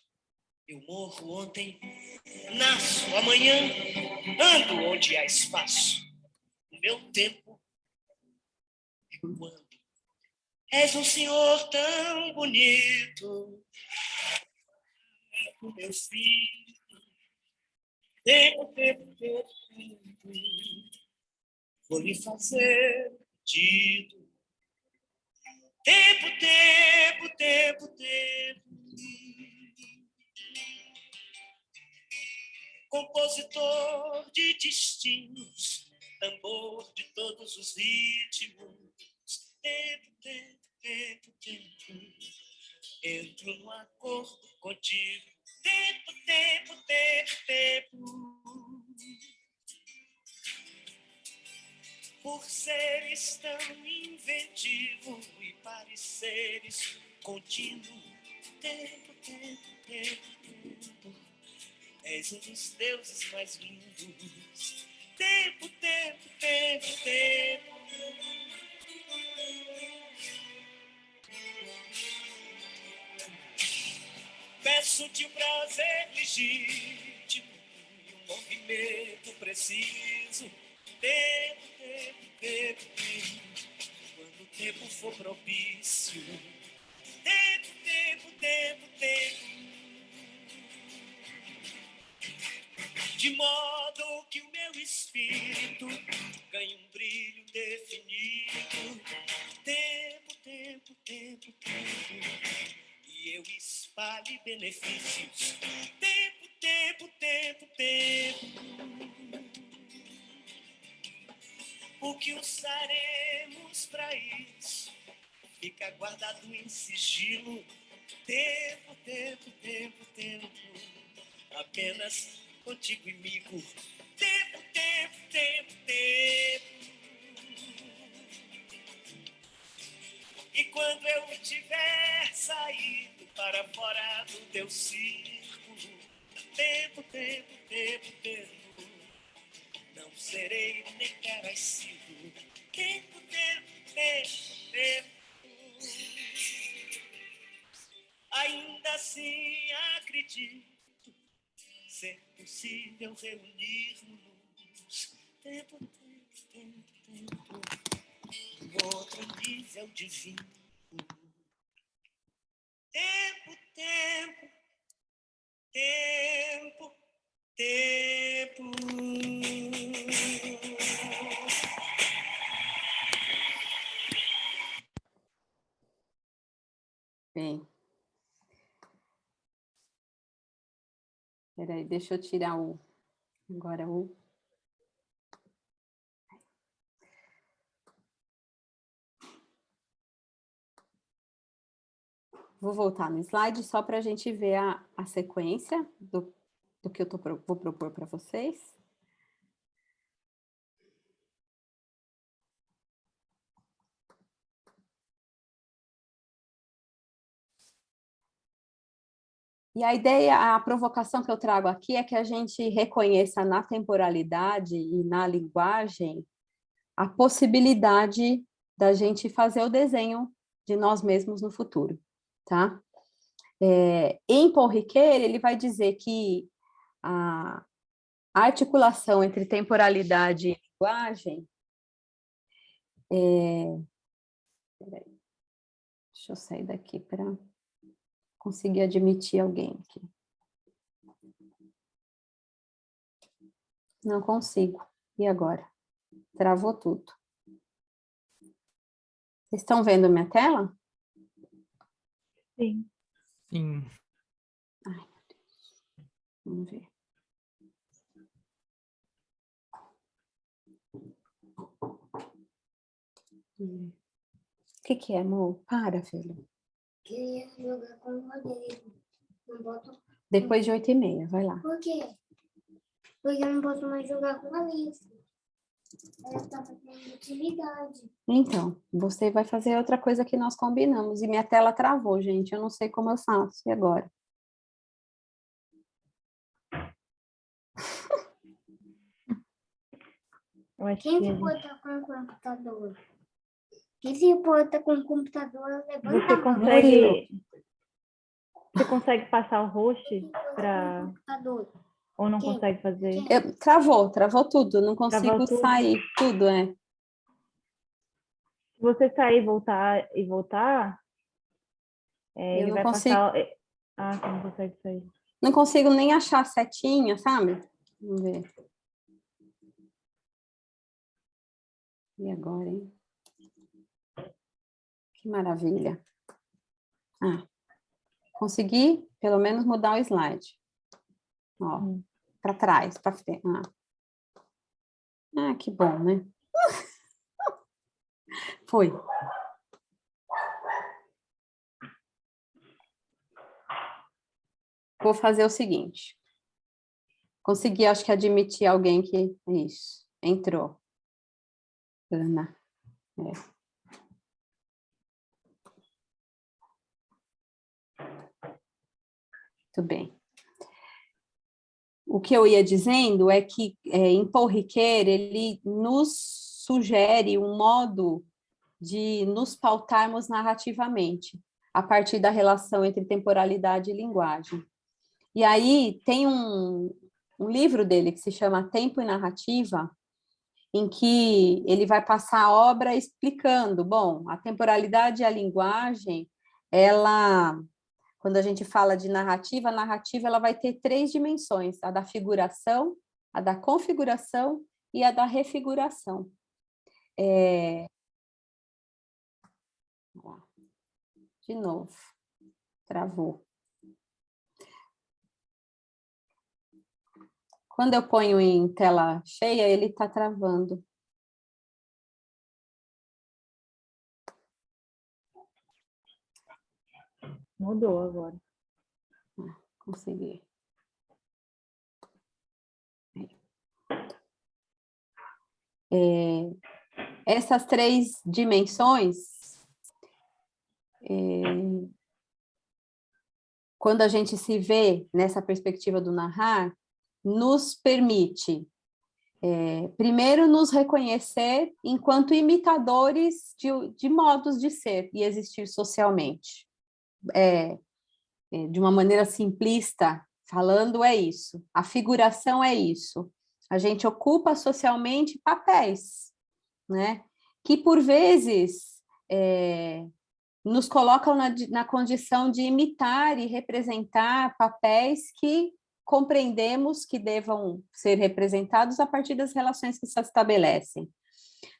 Eu morro ontem, nasço amanhã, ando onde há espaço. O meu tempo é quando. És um senhor tão bonito, o meu filho. Tempo, vou lhe fazer pedido. Tempo. Compositor de destinos, tambor de todos os ritmos. Tempo. Entro no acordo contigo. Tempo. Por seres tão inventivo e pareceres contínuo. Tempo. És um dos deuses mais lindos. Tempo. Peço-te o prazer legítimo e um movimento preciso. Tempo. Quando o tempo for propício. Tempo. De modo que o meu espírito ganhe um brilho definido. Tempo. E eu espalhe benefícios. Tempo. O que usaremos para isso? fica guardado em sigilo. Tempo, tempo, tempo, tempo, apenas contigo comigo. Tempo, tempo, tempo, tempo. E quando eu tiver saído para fora do teu círculo, tempo, tempo, tempo, tempo, não serei nem carecido. Tempo, tempo, tempo, tempo. Ainda assim acredito ser possível reunirmos. Tempo, tempo, tempo, tempo, um outro nível divino. Tempo, tempo, tempo, tempo. Bem. Peraí, deixa eu tirar agora o... Vou voltar no slide só para a gente ver a sequência do que eu vou propor para vocês. E a ideia, a provocação que eu trago aqui é que a gente reconheça na temporalidade e na linguagem a possibilidade da gente fazer o desenho de nós mesmos no futuro, tá? Em Paul Ricoeur, ele vai dizer que a articulação entre temporalidade e linguagem peraí, deixa eu sair daqui para conseguir admitir alguém aqui. Não consigo. E agora? Travou tudo. Vocês estão vendo minha tela? Sim. Sim. Ai, meu Deus. Vamos ver. O que é, amor? Para, filho. Queria jogar com o Rodrigo. Não boto... Depois de 8h30, vai lá. Por quê? Porque eu não posso mais jogar com a Alice. Ela está fazendo atividade. Então, você vai fazer outra coisa que nós combinamos. E minha tela travou, gente. Eu não sei como eu faço. E agora? Quem se importa com o computador? Quem se importa com o computador, levanta a mão. Você consegue passar o host para... Computador. Ou não Quem? consegue fazer? Travou tudo. Não consigo Travou tudo? sair. Tudo, Se você sair e voltar, Eu ele não vai consigo. passar... Ah, você não consegue sair. Não consigo nem achar a setinha, sabe? Vamos ver. E agora, hein? Que maravilha. Ah, consegui pelo menos mudar o slide. Ó, para trás, para frente. Que bom, né? Foi. Vou fazer o seguinte. Consegui, acho que admitir alguém que... Isso, entrou. Ana. Muito bem. O que eu ia dizendo é que em Paul Ricoeur, ele nos sugere um modo de nos pautarmos narrativamente, a partir da relação entre temporalidade e linguagem. E aí tem um livro dele que se chama Tempo e Narrativa, em que ele vai passar a obra explicando, bom, a temporalidade e a linguagem, ela... Quando a gente fala de narrativa, a narrativa ela vai ter 3 dimensões, a da figuração, a da configuração e a da refiguração. De novo, travou. Quando eu ponho em tela cheia, ele está travando. Mudou agora. Consegui. Essas 3 dimensões, quando a gente se vê nessa perspectiva do narrar, nos permite, primeiro, nos reconhecer enquanto imitadores de modos de ser e existir socialmente. De uma maneira simplista, falando, é isso. A figuração é isso. A gente ocupa socialmente papéis, né? Que, por vezes, nos colocam na condição de imitar e representar papéis que compreendemos que devam ser representados a partir das relações que se estabelecem.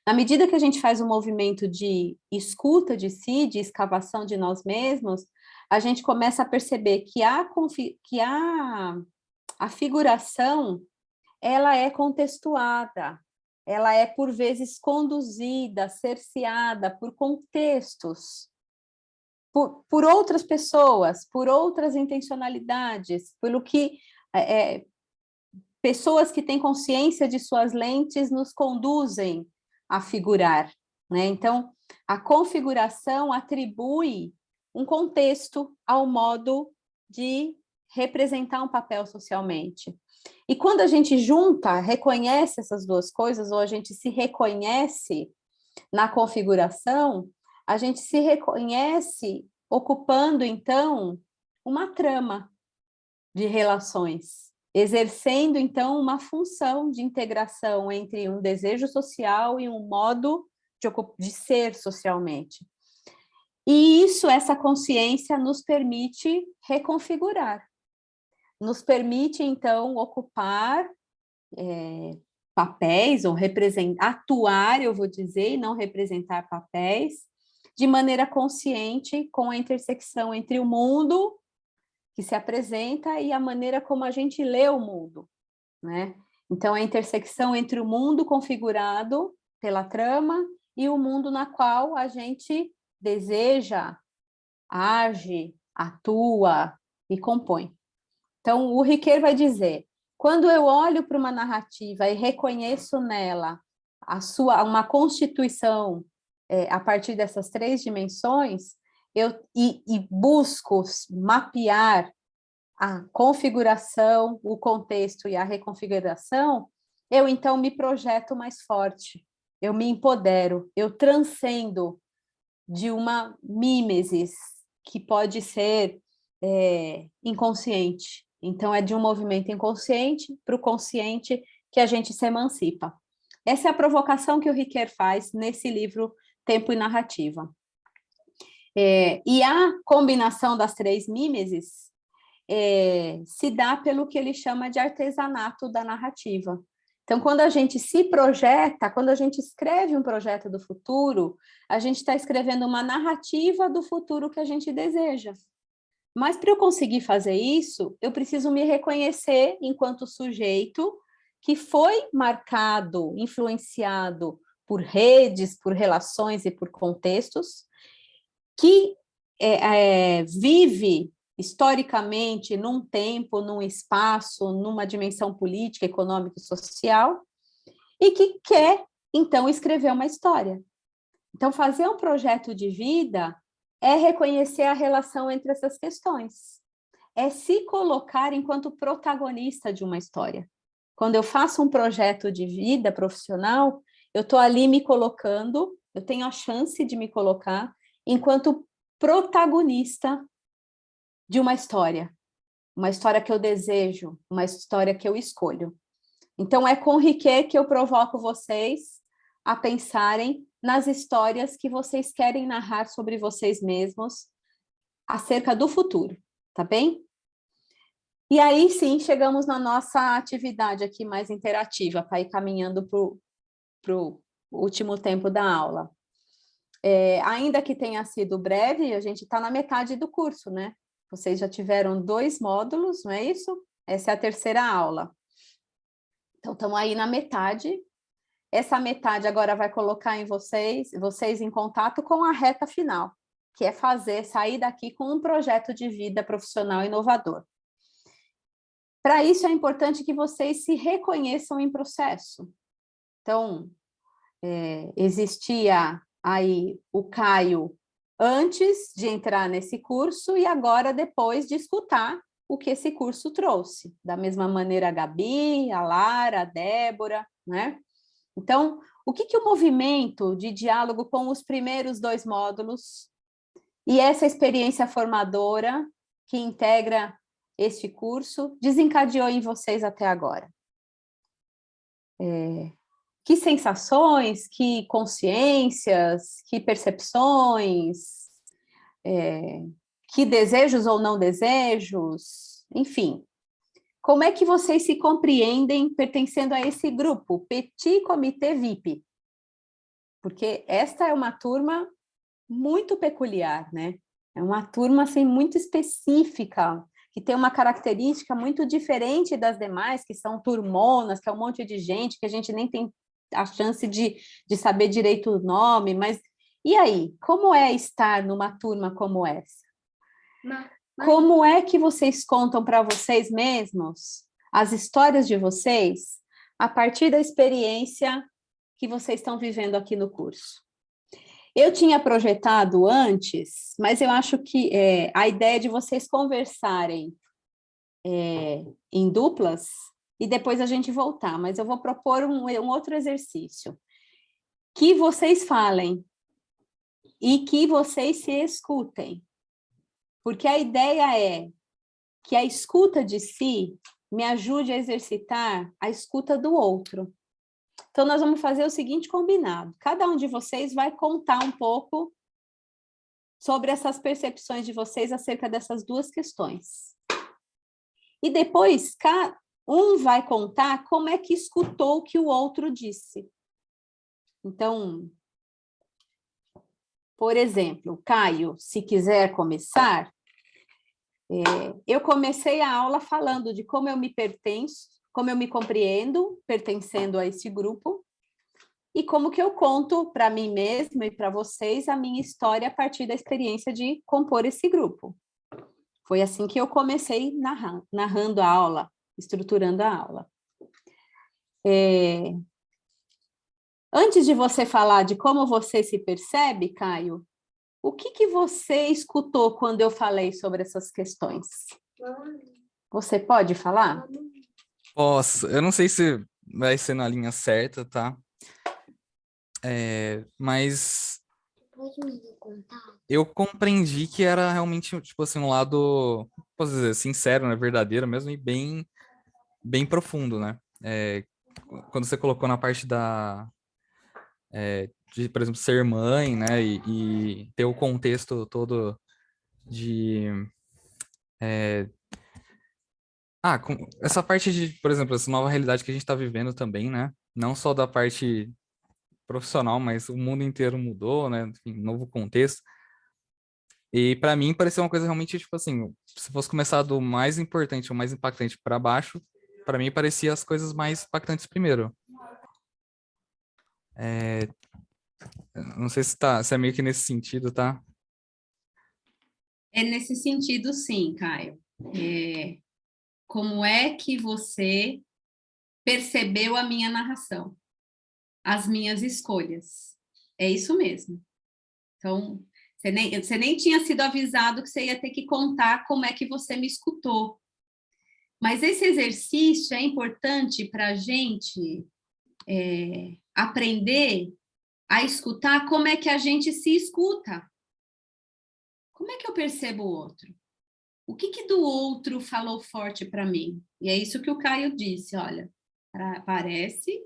Na medida que a gente faz um movimento de escuta de si, de escavação de nós mesmos, a gente começa a perceber que a figuração, ela é contextuada, ela é, por vezes, conduzida, cerceada por contextos, por outras pessoas, por outras intencionalidades, pelo que pessoas que têm consciência de suas lentes nos conduzem a figurar, né? Então, a configuração atribui um contexto ao modo de representar um papel socialmente. E quando a gente junta, reconhece essas duas coisas, ou a gente se reconhece na configuração, a gente se reconhece ocupando, então, uma trama de relações, exercendo, então, uma função de integração entre um desejo social e um modo de ser socialmente. E essa consciência nos permite reconfigurar, nos permite, então, ocupar papéis, ou atuar, eu vou dizer, e não representar papéis, de maneira consciente, com a intersecção entre o mundo que se apresenta e a maneira como a gente lê o mundo, né? Então, a intersecção entre o mundo configurado pela trama e o mundo na qual a gente deseja, age, atua e compõe. Então, o Riquet vai dizer, quando eu olho para uma narrativa e reconheço nela uma constituição a partir dessas 3 dimensões, e busco mapear a configuração, o contexto e a reconfiguração, eu então me projeto mais forte, eu me empodero, eu transcendo de uma mimesis que pode ser inconsciente. Então, é de um movimento inconsciente para o consciente que a gente se emancipa. Essa é a provocação que o Riquet faz nesse livro Tempo e Narrativa. E a combinação das 3 mimesis se dá pelo que ele chama de artesanato da narrativa. Então, quando a gente se projeta, quando a gente escreve um projeto do futuro, a gente está escrevendo uma narrativa do futuro que a gente deseja. Mas, para eu conseguir fazer isso, eu preciso me reconhecer enquanto sujeito que foi marcado, influenciado por redes, por relações e por contextos, que vive historicamente num tempo, num espaço, numa dimensão política, econômica e social, e que quer, então, escrever uma história. Então, fazer um projeto de vida é reconhecer a relação entre essas questões, é se colocar enquanto protagonista de uma história. Quando eu faço um projeto de vida profissional, eu estou ali me colocando, eu tenho a chance de me colocar enquanto protagonista de uma história que eu desejo, uma história que eu escolho. Então, é com Riquet que eu provoco vocês a pensarem nas histórias que vocês querem narrar sobre vocês mesmos acerca do futuro, tá bem? E aí, sim, chegamos na nossa atividade aqui mais interativa, para ir caminhando para o último tempo da aula. Ainda que tenha sido breve, a gente está na metade do curso, né? Vocês já tiveram 2 módulos, não é isso? Essa é a 3ª aula. Então, estamos aí na metade. Essa metade agora vai colocar vocês em contato com a reta final. que é sair daqui com um projeto de vida profissional inovador. Para isso, é importante que vocês se reconheçam em processo. Então, existia aí o Caio antes de entrar nesse curso e agora depois de escutar o que esse curso trouxe. Da mesma maneira a Gabi, a Lara, a Débora, né? Então, o que o movimento de diálogo com os primeiros 2 módulos e essa experiência formadora que integra este curso desencadeou em vocês até agora? Que sensações, que consciências, que percepções, que desejos ou não desejos, enfim. Como é que vocês se compreendem pertencendo a esse grupo, Petit Comité VIP? Porque esta é uma turma muito peculiar, né? É uma turma assim, muito específica, que tem uma característica muito diferente das demais, que são turmonas, que é um monte de gente, que a gente nem tem a chance de saber direito o nome, mas e aí? Como é estar numa turma como essa? Como é que vocês contam para vocês mesmos as histórias de vocês a partir da experiência que vocês estão vivendo aqui no curso? Eu tinha projetado antes, mas eu acho que a ideia de vocês conversarem em duplas e depois a gente voltar, mas eu vou propor um outro exercício. Que vocês falem e que vocês se escutem. Porque a ideia é que a escuta de si me ajude a exercitar a escuta do outro. Então, nós vamos fazer o seguinte combinado. Cada um de vocês vai contar um pouco sobre essas percepções de vocês acerca dessas 2 questões. E depois, um vai contar como é que escutou o que o outro disse. Então, por exemplo, Caio, se quiser começar, eu comecei a aula falando de como eu me pertenço, como eu me compreendo, pertencendo a esse grupo, e como que eu conto para mim mesma e para vocês a minha história a partir da experiência de compor esse grupo. Foi assim que eu comecei narrando a aula, estruturando a aula. Antes de você falar de como você se percebe, Caio, o que você escutou quando eu falei sobre essas questões? Você pode falar? Posso, eu não sei se vai ser na linha certa, tá? Mas Pode me contar? eu compreendi que era realmente, tipo assim, um lado, posso dizer, sincero, né, verdadeiro mesmo, e bem profundo, né? Quando você colocou na parte de, por exemplo, ser mãe, né, e ter o contexto todo de... essa parte de, por exemplo, essa nova realidade que a gente está vivendo também, né? Não só da parte profissional, mas o mundo inteiro mudou, né? Enfim, novo contexto. E para mim pareceu uma coisa realmente, tipo assim, se fosse começar do mais importante ou mais impactante para baixo, para mim parecia as coisas mais impactantes primeiro. Não sei se é meio que nesse sentido, tá? É nesse sentido, sim, Caio. Como é que você percebeu a minha narração, as minhas escolhas? É isso mesmo. Então, você nem tinha sido avisado que você ia ter que contar como é que você me escutou. Mas esse exercício é importante para a gente aprender a escutar como é que a gente se escuta. Como é que eu percebo o outro? O que do outro falou forte para mim? E é isso que o Caio disse, olha, parece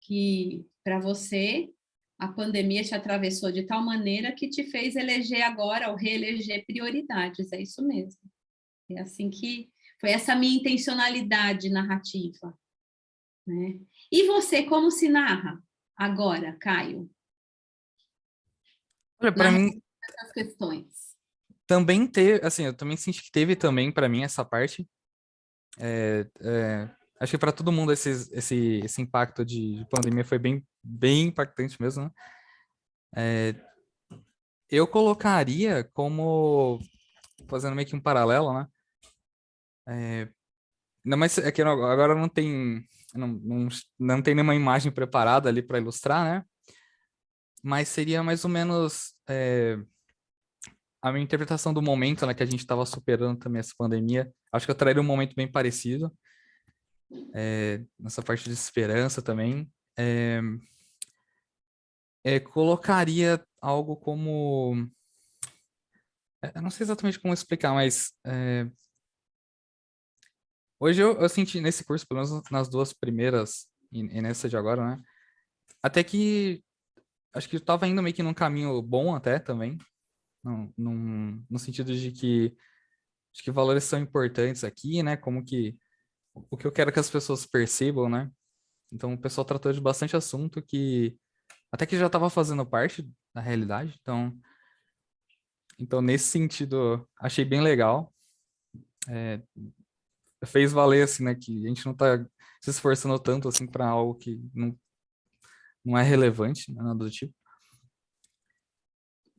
que para você a pandemia te atravessou de tal maneira que te fez eleger agora ou reeleger prioridades, é isso mesmo. É assim que foi essa minha intencionalidade narrativa, né? E você, como se narra agora, Caio? Olha, para mim Essas questões. também teve, assim, eu também senti que teve também para mim essa parte. Acho que para todo mundo esse impacto de pandemia foi bem impactante mesmo, né? Eu colocaria como, fazendo meio que um paralelo, né? Não, mas é que agora não tem nenhuma imagem preparada ali para ilustrar, né? Mas seria mais ou menos a minha interpretação do momento, né, que a gente estava superando também essa pandemia. Acho que eu traria um momento bem parecido, nessa parte de esperança também. Colocaria algo como... Eu não sei exatamente como explicar, mas hoje eu senti nesse curso, pelo menos nas duas primeiras e nessa de agora, né? Até que acho que eu estava indo meio que num caminho bom até também, no sentido de que acho que valores são importantes aqui, né? Como que o que eu quero que as pessoas percebam, né? Então o pessoal tratou de bastante assunto que até que já estava fazendo parte da realidade, então nesse sentido achei bem legal. Fez valer assim, né, que a gente não está se esforçando tanto assim para algo que não é relevante, né, nada do tipo.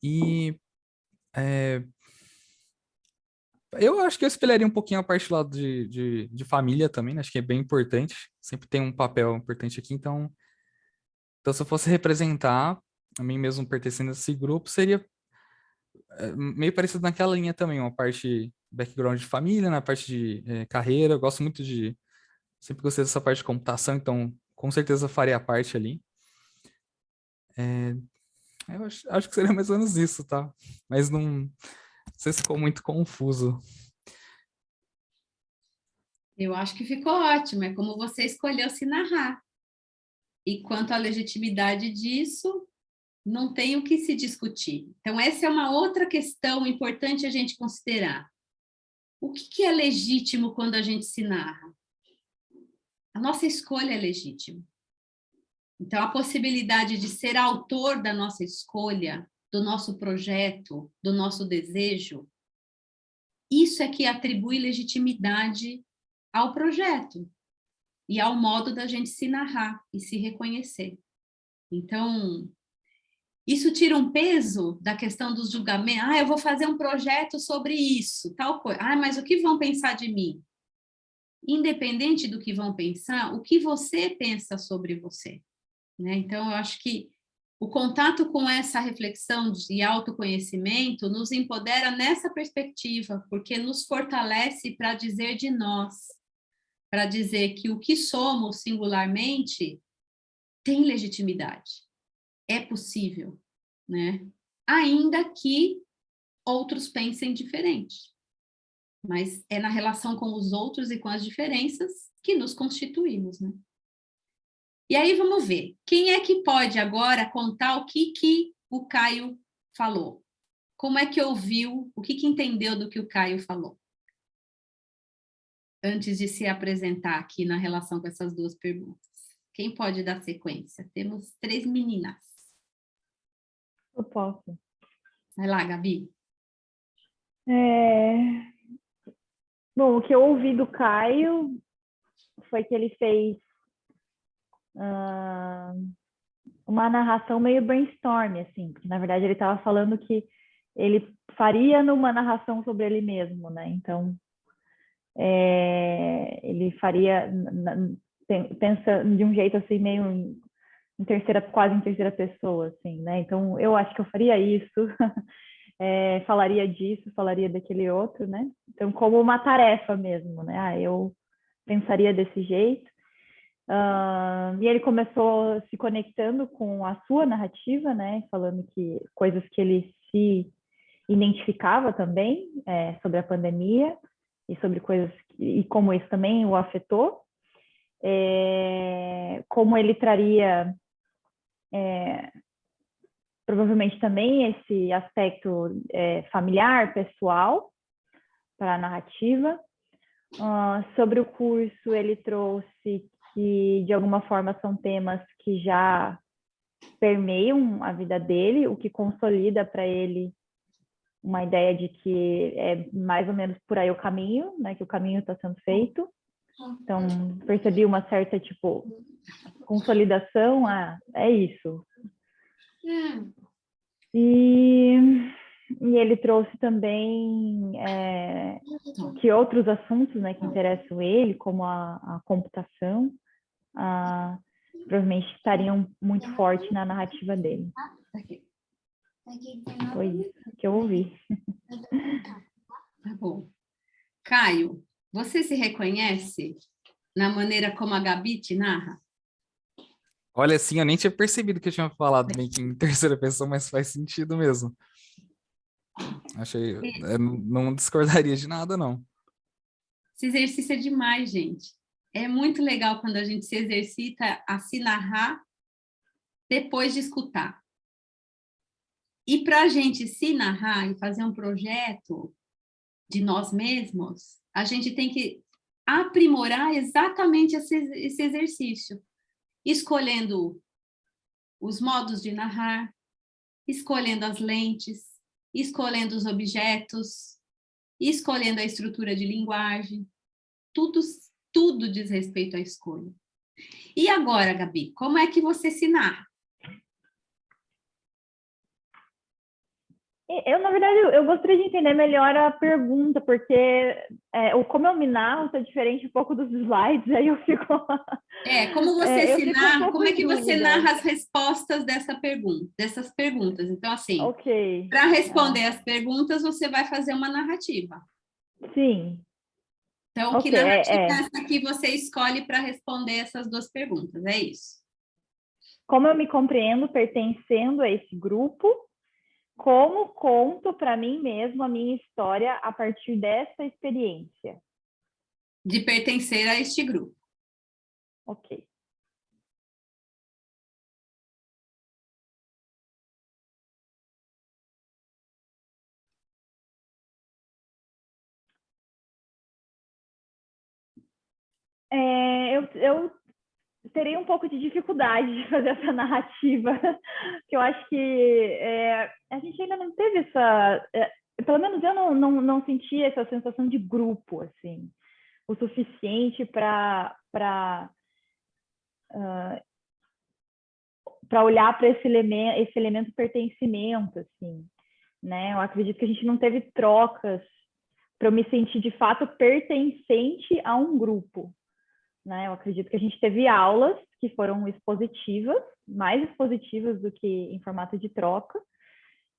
E eu acho que eu espelharia um pouquinho a parte lá de família também, né? Acho que é bem importante. Sempre tem um papel importante aqui. Então se eu fosse representar a mim mesmo pertencendo a esse grupo, seria meio parecido naquela linha também. Uma parte background de família, na parte de carreira. Eu gosto muito de... Sempre gostei dessa parte de computação, então com certeza faria a parte ali. Eu acho que seria mais ou menos isso, tá? Mas não sei se ficou muito confuso. Eu acho que ficou ótimo, é como você escolheu se narrar. E quanto à legitimidade disso, não tem o que se discutir. Então, essa é uma outra questão importante a gente considerar. O que é legítimo quando a gente se narra? A nossa escolha é legítima. Então, a possibilidade de ser autor da nossa escolha, do nosso projeto, do nosso desejo, isso é que atribui legitimidade ao projeto e ao modo da gente se narrar e se reconhecer. Então, isso tira um peso da questão dos julgamentos. Eu vou fazer um projeto sobre isso, tal coisa. Mas o que vão pensar de mim? Independente do que vão pensar, o que você pensa sobre você, né? Então, eu acho que o contato com essa reflexão de autoconhecimento nos empodera nessa perspectiva, porque nos fortalece para dizer de nós, para dizer que o que somos singularmente tem legitimidade, é possível, né? Ainda que outros pensem diferente. Mas é na relação com os outros e com as diferenças que nos constituímos, né? E aí vamos ver, quem é que pode agora contar o que o Caio falou? Como é que ouviu, o que entendeu do que o Caio falou? Antes de se apresentar aqui na relação com essas duas perguntas. Quem pode dar sequência? Temos 3 meninas. Eu posso. Vai lá, Gabi. Bom, o que eu ouvi do Caio foi que ele fez uma narração meio brainstorm, assim, porque na verdade ele estava falando que ele faria numa narração sobre ele mesmo, né? Então, ele faria, pensa de um jeito assim, meio quase em terceira pessoa, assim, né? Então, eu acho que eu faria isso, falaria disso, falaria daquele outro, né? Então, como uma tarefa mesmo, né? Eu pensaria desse jeito. E ele começou se conectando com a sua narrativa, né? Falando que coisas que ele se identificava também sobre a pandemia e sobre coisas e como isso também o afetou, como ele traria provavelmente também esse aspecto familiar, pessoal para a narrativa. Sobre o curso, ele trouxe que, de alguma forma, são temas que já permeiam a vida dele, o que consolida para ele uma ideia de que é mais ou menos por aí o caminho, né, que o caminho está sendo feito. Então, percebi uma certa, consolidação, é isso. E E ele trouxe também que outros assuntos, né, que interessam ele, como a computação, provavelmente estariam muito forte na narrativa dele. Foi isso que eu ouvi. Tá bom. Caio, você se reconhece na maneira como a Gabi te narra? Olha, assim, eu nem tinha percebido que eu tinha falado meio que em terceira pessoa, mas faz sentido mesmo. Achei, eu não discordaria de nada, não. Esse exercício é demais, gente. É muito legal quando a gente se exercita a se narrar depois de escutar. E para a gente se narrar e fazer um projeto de nós mesmos, a gente tem que aprimorar exatamente esse exercício, escolhendo os modos de narrar, escolhendo as lentes, escolhendo os objetos, escolhendo a estrutura de linguagem. Tudo diz respeito à escolha. E agora, Gabi, como é que você se narra? Na verdade, eu gostaria de entender melhor a pergunta, porque como eu me narro está diferente um pouco dos slides, aí eu fico... Como você se narra, como é que você dúvida. narra as respostas dessas perguntas? Então, assim, Ok. para responder as perguntas, você vai fazer uma narrativa. Sim. Então, que narrativa é essa que você escolhe para responder essas duas perguntas? É isso. Como eu me compreendo pertencendo a esse grupo, como conto para mim mesmo a minha história a partir dessa experiência? De pertencer a este grupo. Ok. Eu terei um pouco de dificuldade de fazer essa narrativa, que eu acho que a gente ainda não teve essa... pelo menos eu não senti essa sensação de grupo, assim, o suficiente para olhar para esse elemento pertencimento, assim, né? Eu acredito que a gente não teve trocas para eu me sentir de fato pertencente a um grupo, né? Eu acredito que a gente teve aulas que foram expositivas, mais expositivas do que em formato de troca.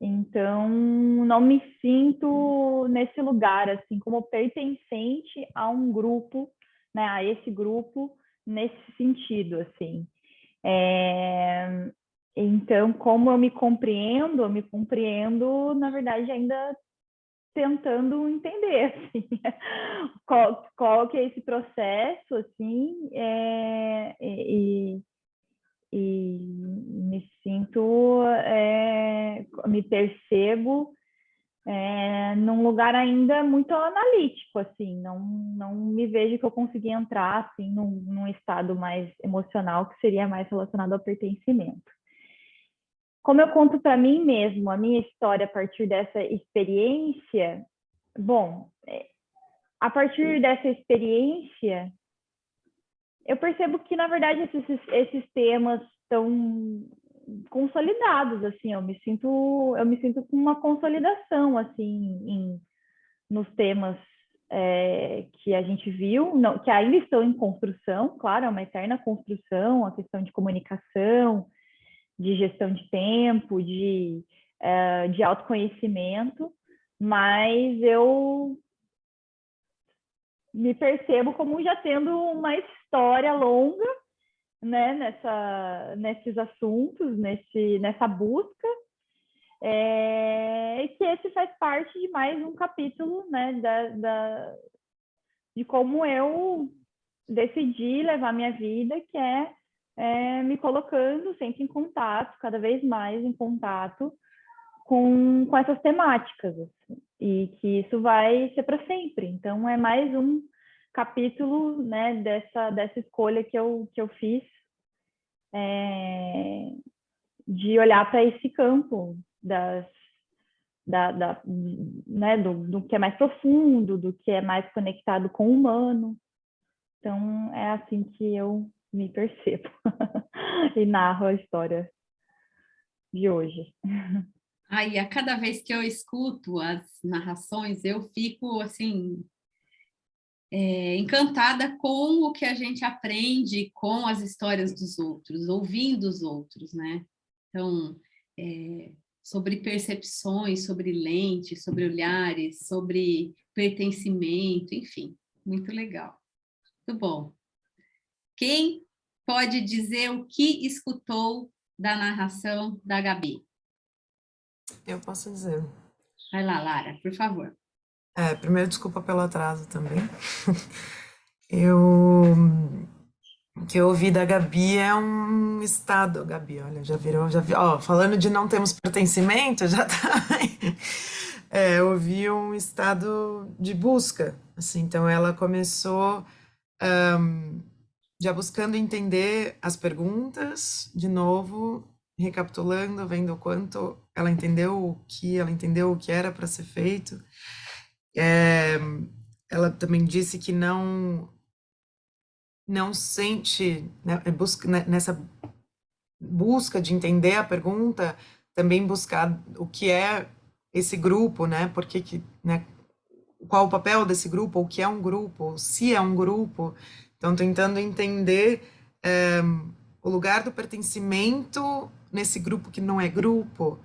Então, não me sinto nesse lugar, assim, como pertencente a um grupo, né? A esse grupo, nesse sentido, assim. Então, como eu me compreendo, na verdade, ainda tentando entender, assim, qual que é esse processo, assim, e me sinto, me percebo num lugar ainda muito analítico, assim, não me vejo que eu consegui entrar, assim, num estado mais emocional, que seria mais relacionado ao pertencimento. Como eu conto para mim mesmo a minha história a partir dessa experiência, bom, a partir dessa experiência, eu percebo que, na verdade, esses temas estão consolidados, assim, eu me sinto com uma consolidação, assim, nos temas que a gente viu, que ainda estão em construção, claro, é uma eterna construção, a questão de comunicação, de gestão de tempo, de autoconhecimento, mas eu me percebo como já tendo uma história longa, né, nesses assuntos, nessa busca, e que esse faz parte de mais um capítulo, né, de como eu decidi levar minha vida, que me colocando sempre em contato, cada vez mais em contato com essas temáticas, assim, e que isso vai ser para sempre. Então, é mais um capítulo, né, dessa escolha que eu fiz de olhar para esse campo né, do que é mais profundo, do que é mais conectado com o humano. Então, é assim que eu me percebo e narro a história de hoje. Aí, a cada vez que eu escuto as narrações, eu fico, assim, encantada com o que a gente aprende com as histórias dos outros, ouvindo os outros, né? Então, sobre percepções, sobre lentes, sobre olhares, sobre pertencimento, enfim, muito legal. Muito bom. Quem pode dizer o que escutou da narração da Gabi? Eu posso dizer. Vai lá, Lara, por favor. Primeiro, desculpa pelo atraso também. O que eu ouvi da Gabi é um estado. Gabi, olha, falando de não temos pertencimento, já tá. Eu ouvi um estado de busca, assim, então ela começou já buscando entender as perguntas, de novo, recapitulando, vendo o quanto ela entendeu o que era para ser feito. Ela também disse que não sente, né, nessa busca de entender a pergunta, também buscar o que é esse grupo, né? Né? Qual o papel desse grupo, o que é um grupo, se é um grupo. Então, tentando entender o lugar do pertencimento nesse grupo que não é grupo,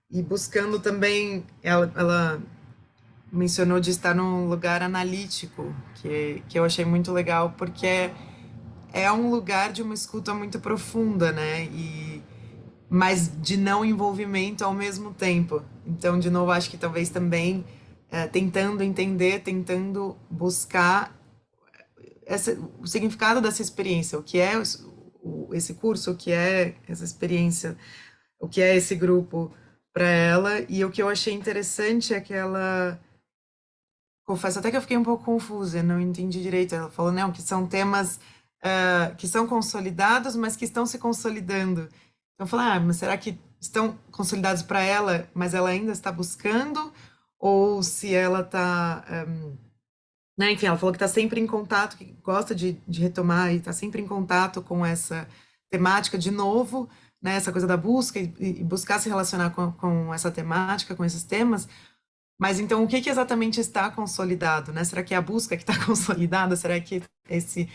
e buscando também, ela mencionou de estar num lugar analítico, que eu achei muito legal, porque é um lugar de uma escuta muito profunda, né? Mas de não envolvimento ao mesmo tempo. Então, de novo, acho que talvez também tentando entender, tentando buscar o significado dessa experiência, o que é esse curso, o que é essa experiência, o que é esse grupo para ela. E o que eu achei interessante é que ela, confesso até que eu fiquei um pouco confusa, não entendi direito. Ela falou, não, que são temas que são consolidados, mas que estão se consolidando. Então eu falei, mas será que estão consolidados para ela, mas ela ainda está buscando? Ou se ela está... né? Enfim, ela falou que está sempre em contato, que gosta de retomar e está sempre em contato com essa temática de novo, né? Essa coisa da busca e buscar se relacionar com essa temática, com esses temas. Mas então, o que exatamente está consolidado, né? Será que é a busca que está consolidada? Será que esse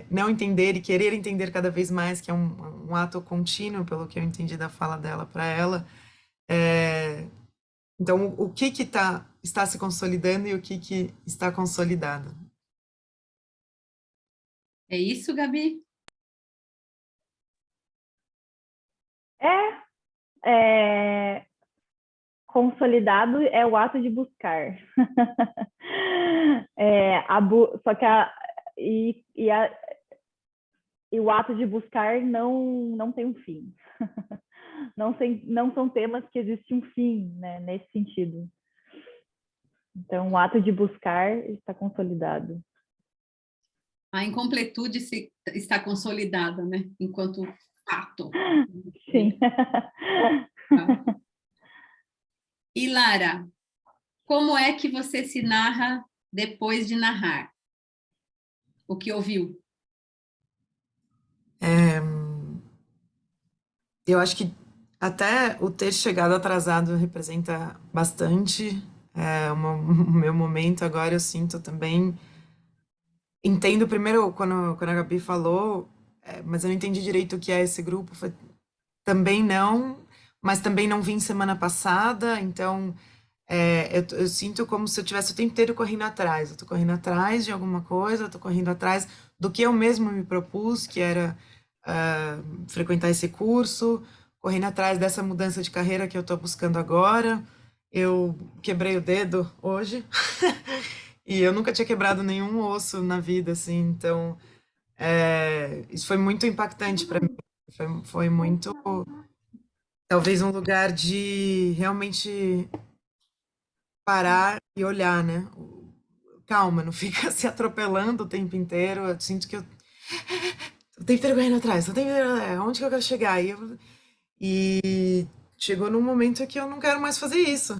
não entender e querer entender cada vez mais, que é um ato contínuo, pelo que eu entendi da fala dela para ela? Então, o que está se consolidando e o que está consolidado? É isso, Gabi? Consolidado é o ato de buscar. Só que o ato de buscar não tem um fim. Não são temas que existe um fim, né, nesse sentido. Então, o ato de buscar está consolidado. A incompletude está consolidada, né? Enquanto fato. Sim. E, Lara, como é que você se narra depois de narrar o que ouviu? Eu acho que até o ter chegado atrasado representa bastante o meu momento. Agora eu sinto também... Entendo primeiro, quando a Gabi falou, mas eu não entendi direito o que é esse grupo. Também não, mas também não vim semana passada, então eu sinto como se eu tivesse o tempo inteiro correndo atrás. Eu tô correndo atrás de alguma coisa, eu tô correndo atrás do que eu mesmo me propus, que era frequentar esse curso, correndo atrás dessa mudança de carreira que eu tô buscando agora. Eu quebrei o dedo hoje, e eu nunca tinha quebrado nenhum osso na vida, assim, então isso foi muito impactante para mim. Foi muito, talvez, um lugar de realmente parar e olhar, né? Calma, não fica se atropelando o tempo inteiro. Eu sinto que eu o tempo inteiro correndo atrás, o tempo inteiro, onde que eu quero chegar? E chegou num momento que eu não quero mais fazer isso.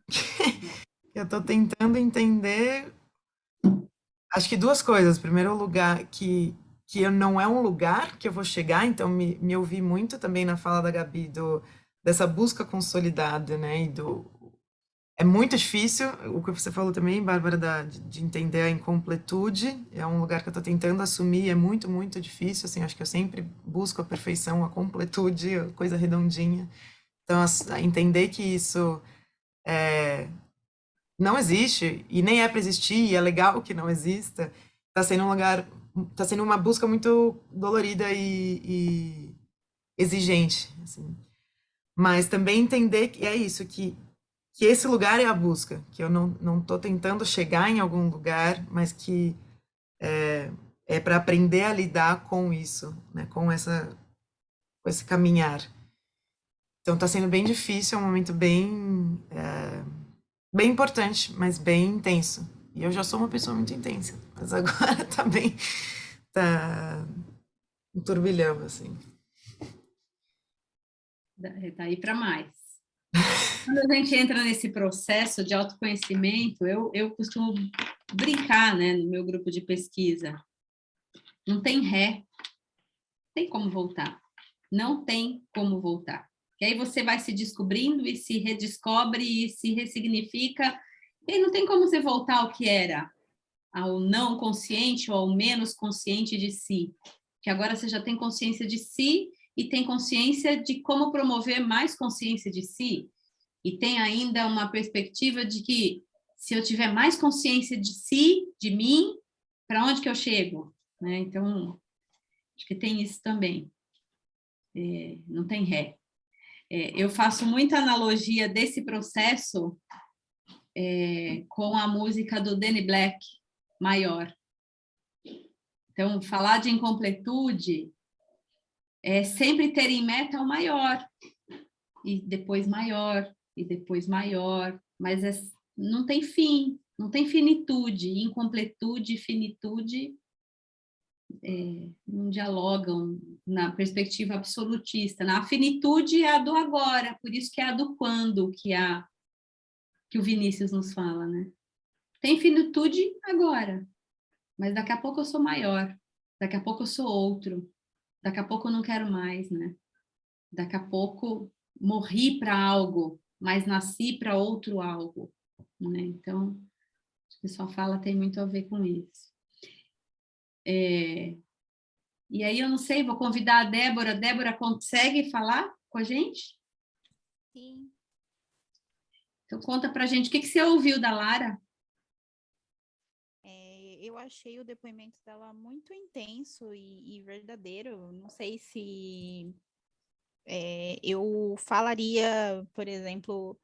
Eu tô tentando entender, acho que duas coisas. Primeiro, o lugar que não é um lugar que eu vou chegar, então me ouvi muito também na fala da Gabi dessa busca consolidada, né? É muito difícil, o que você falou também, Bárbara, de entender a incompletude, é um lugar que eu estou tentando assumir, é muito, muito difícil, assim, acho que eu sempre busco a perfeição, a completude, a coisa redondinha. Então, entender que isso não existe, e nem é para existir, e é legal que não exista, está sendo um lugar, está sendo uma busca muito dolorida e exigente, assim. Mas também entender que é isso, que esse lugar é a busca, que eu não estou tentando chegar em algum lugar, mas que é para aprender a lidar com isso, né, com esse caminhar. Então está sendo bem difícil, é um momento bem importante, mas bem intenso. E eu já sou uma pessoa muito intensa, mas agora tá um turbilhão, assim. Tá aí para mais. Quando a gente entra nesse processo de autoconhecimento, eu costumo brincar, né, no meu grupo de pesquisa. Não tem ré, não tem como voltar. Não tem como voltar. E aí você vai se descobrindo e se redescobre e se ressignifica. E não tem como você voltar ao que era, ao não consciente ou ao menos consciente de si. Que agora você já tem consciência de si e tem consciência de como promover mais consciência de si. E tem ainda uma perspectiva de que se eu tiver mais consciência de si, de mim, para onde que eu chego? Né? Então, acho que tem isso também. Não tem ré. Eu faço muita analogia desse processo com a música do Danny Black, Maior. Então, falar de incompletude é sempre ter em meta o maior, e depois maior, e depois maior, mas não tem fim, não tem finitude. Incompletude e finitude não dialogam na perspectiva absolutista. A finitude é a do agora, por isso que é a do quando que o Vinícius nos fala, né? Tem finitude agora, mas daqui a pouco eu sou maior, daqui a pouco eu sou outro, daqui a pouco eu não quero mais, né? Daqui a pouco morri para algo, mas nasci para outro algo, né? Então, o pessoal fala tem muito a ver com isso. E aí eu não sei, vou convidar a Débora. Débora, consegue falar com a gente? Sim. Então conta pra gente, o que você ouviu da Lara? Eu achei o depoimento dela muito intenso e verdadeiro. Não sei se eu falaria, por exemplo,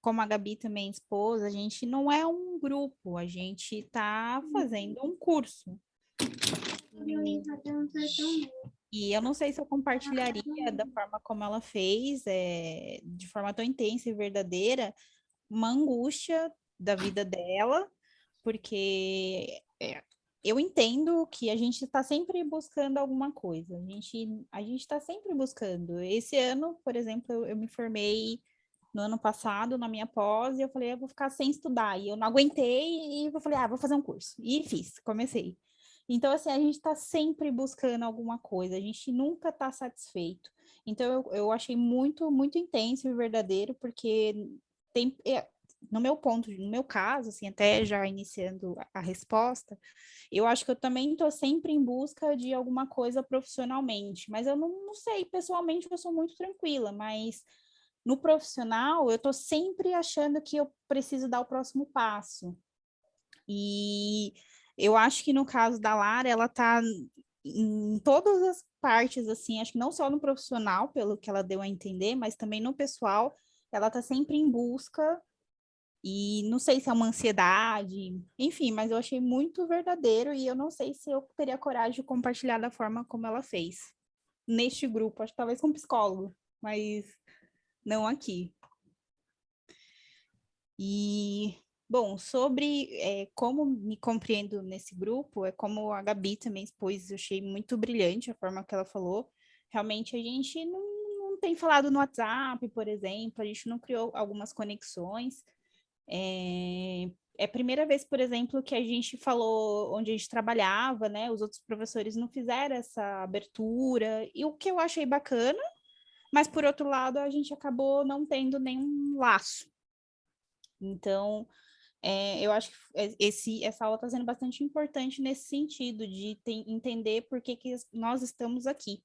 como a Gabi também expôs, a gente não é um grupo, a gente está fazendo um curso. E eu não sei se eu compartilharia da forma como ela fez, de forma tão intensa e verdadeira, uma angústia da vida dela, porque eu entendo que a gente está sempre buscando alguma coisa, a gente está sempre buscando. Esse ano, por exemplo, eu me formei no ano passado, na minha pós, e eu falei, eu vou ficar sem estudar, e eu não aguentei, e eu falei, vou fazer um curso, e comecei. Então, assim, a gente está sempre buscando alguma coisa, a gente nunca está satisfeito. Então, eu achei muito, muito intenso e verdadeiro, porque tem, no meu caso, assim, até já iniciando a resposta, eu acho que eu também estou sempre em busca de alguma coisa profissionalmente, mas eu não sei, pessoalmente eu sou muito tranquila, mas no profissional eu estou sempre achando que eu preciso dar o próximo passo. E eu acho que no caso da Lara, ela está em todas as partes, assim, acho que não só no profissional, pelo que ela deu a entender, mas também no pessoal, ela está sempre em busca, e não sei se é uma ansiedade, enfim, mas eu achei muito verdadeiro, e eu não sei se eu teria coragem de compartilhar da forma como ela fez, neste grupo, acho que talvez com um psicólogo, mas não aqui. E... Bom, sobre como me compreendo nesse grupo, é como a Gabi também expôs, eu achei muito brilhante a forma que ela falou. Realmente a gente não tem falado no WhatsApp, por exemplo, a gente não criou algumas conexões. É a primeira vez, por exemplo, que a gente falou onde a gente trabalhava, né? Os outros professores não fizeram essa abertura, e o que eu achei bacana, mas por outro lado a gente acabou não tendo nenhum laço. Então, eu acho que essa aula está sendo bastante importante nesse sentido, de entender por que nós estamos aqui.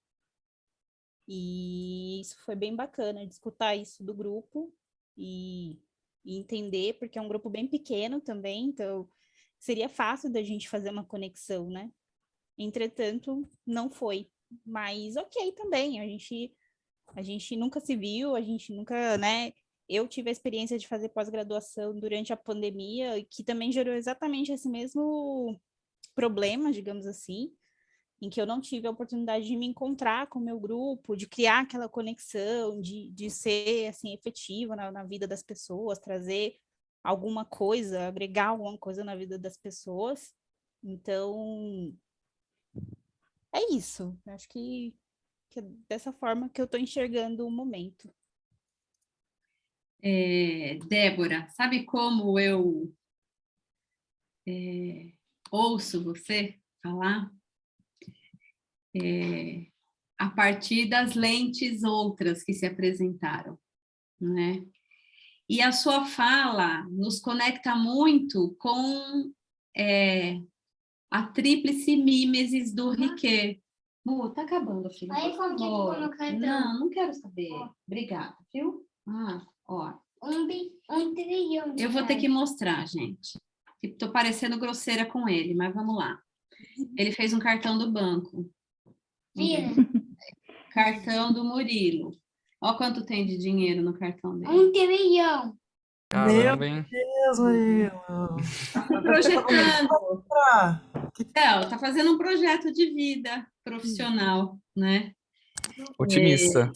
E isso foi bem bacana, de escutar isso do grupo e entender, porque é um grupo bem pequeno também, então seria fácil da gente fazer uma conexão, né? Entretanto, não foi. Mas ok também, a gente nunca se viu, a gente nunca, né? Eu tive a experiência de fazer pós-graduação durante a pandemia, que também gerou exatamente esse mesmo problema, digamos assim, em que eu não tive a oportunidade de me encontrar com o meu grupo, de criar aquela conexão, de ser, assim, efetiva na vida das pessoas, trazer alguma coisa, agregar alguma coisa na vida das pessoas. Então, é isso. Acho que é dessa forma que eu estou enxergando o momento. Débora, sabe como eu ouço você falar? A partir das lentes outras que se apresentaram, né? E a sua fala nos conecta muito com a tríplice mímesis do Riquet. Tá acabando, filho, por favor. Não quero saber. Obrigada, viu? Ó. 1 trilhão. Eu vou ter que mostrar, gente. Estou parecendo grosseira com ele, mas vamos lá. Ele fez um cartão do banco. Cartão do Murilo. Olha quanto tem de dinheiro no cartão dele. 1 trilhão. Caramba, hein? Deus, Murilo. Tô projetando. Então, tá fazendo um projeto de vida profissional, né? Otimista.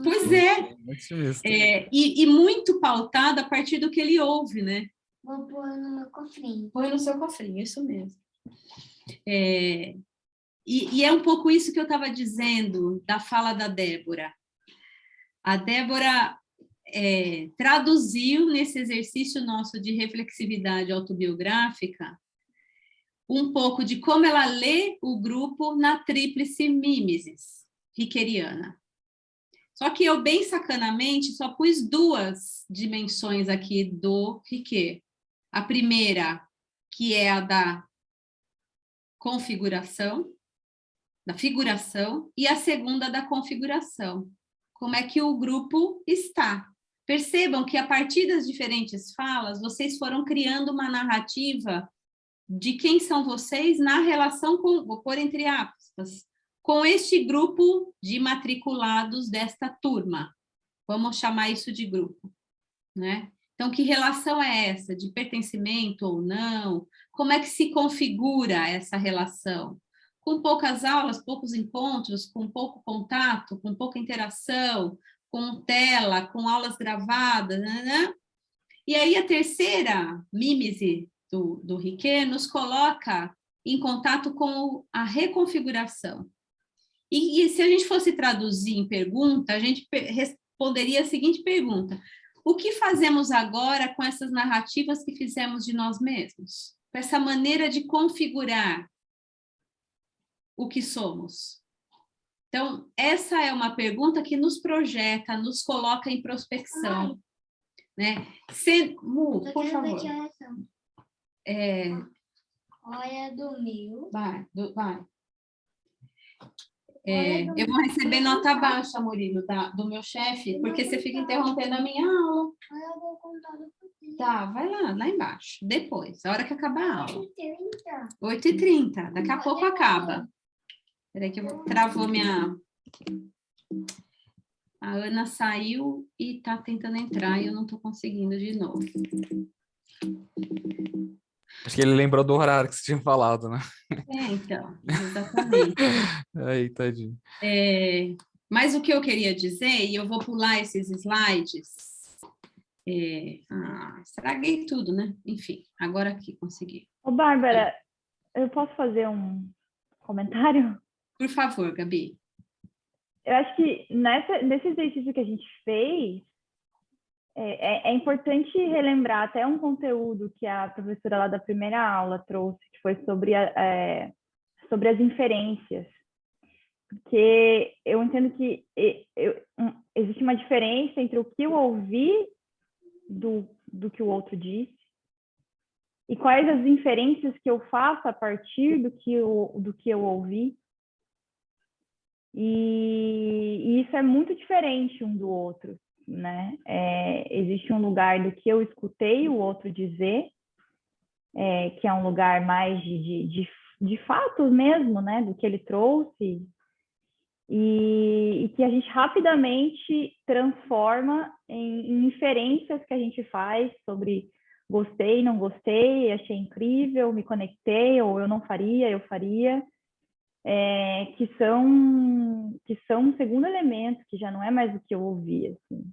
Pois é. Otimista. E muito pautado a partir do que ele ouve, né? Vou pôr no meu cofrinho. Põe no seu cofrinho, isso mesmo. E é um pouco isso que eu estava dizendo da fala da Débora. A Débora traduziu nesse exercício nosso de reflexividade autobiográfica um pouco de como ela lê o grupo na tríplice mímesis riqueriana. Só que eu, bem sacanamente, só pus 2 dimensões aqui do Riquet. A primeira, que é a da configuração, da figuração, e a segunda da configuração. Como é que o grupo está? Percebam que, a partir das diferentes falas, vocês foram criando uma narrativa de quem são vocês na relação com, vou pôr entre aspas, com este grupo de matriculados desta turma. Vamos chamar isso de grupo, né? Então, que relação é essa? De pertencimento ou não? Como é que se configura essa relação? Com poucas aulas, poucos encontros, com pouco contato, com pouca interação, com tela, com aulas gravadas, né? E aí a terceira mímese do Riquet nos coloca em contato com a reconfiguração. E se a gente fosse traduzir em pergunta, a gente responderia a seguinte pergunta: o que fazemos agora com essas narrativas que fizemos de nós mesmos? Com essa maneira de configurar o que somos? Então, essa é uma pergunta que nos projeta, nos coloca em prospecção. Né? Por favor. Olha do meu. Vai. Eu vou receber nota baixa, Murilo, do meu chefe, porque você fica interrompendo a minha aula. Eu vou contar no futuro. Tá, vai lá embaixo, depois, a hora que acabar a aula. 8h30. 8h30, daqui a pouco acaba. Peraí que travou minha... A Ana saiu e tá tentando entrar e eu não tô conseguindo de novo. Acho que ele lembrou do horário que você tinha falado, né? Então, exatamente. Aí, tadinho. Mas o que eu queria dizer, e eu vou pular esses slides, estraguei tudo, né? Enfim, agora aqui consegui. Ô, Bárbara, eu posso fazer um comentário? Por favor, Gabi. Eu acho que nesse exercício que a gente fez, é importante relembrar até um conteúdo que a professora lá da primeira aula trouxe, que foi sobre as inferências. porque eu entendo que existe uma diferença entre o que eu ouvi do que o outro disse e quais as inferências que eu faço a partir do que eu ouvi. E isso é muito diferente um do outro, né? Existe um lugar do que eu escutei o outro dizer, que é um lugar mais de fatos mesmo, né? Do que ele trouxe, e que a gente rapidamente transforma em inferências que a gente faz sobre gostei, não gostei, achei incrível, me conectei, ou eu não faria, eu faria, que são um segundo elemento, que já não é mais o que eu ouvi, assim.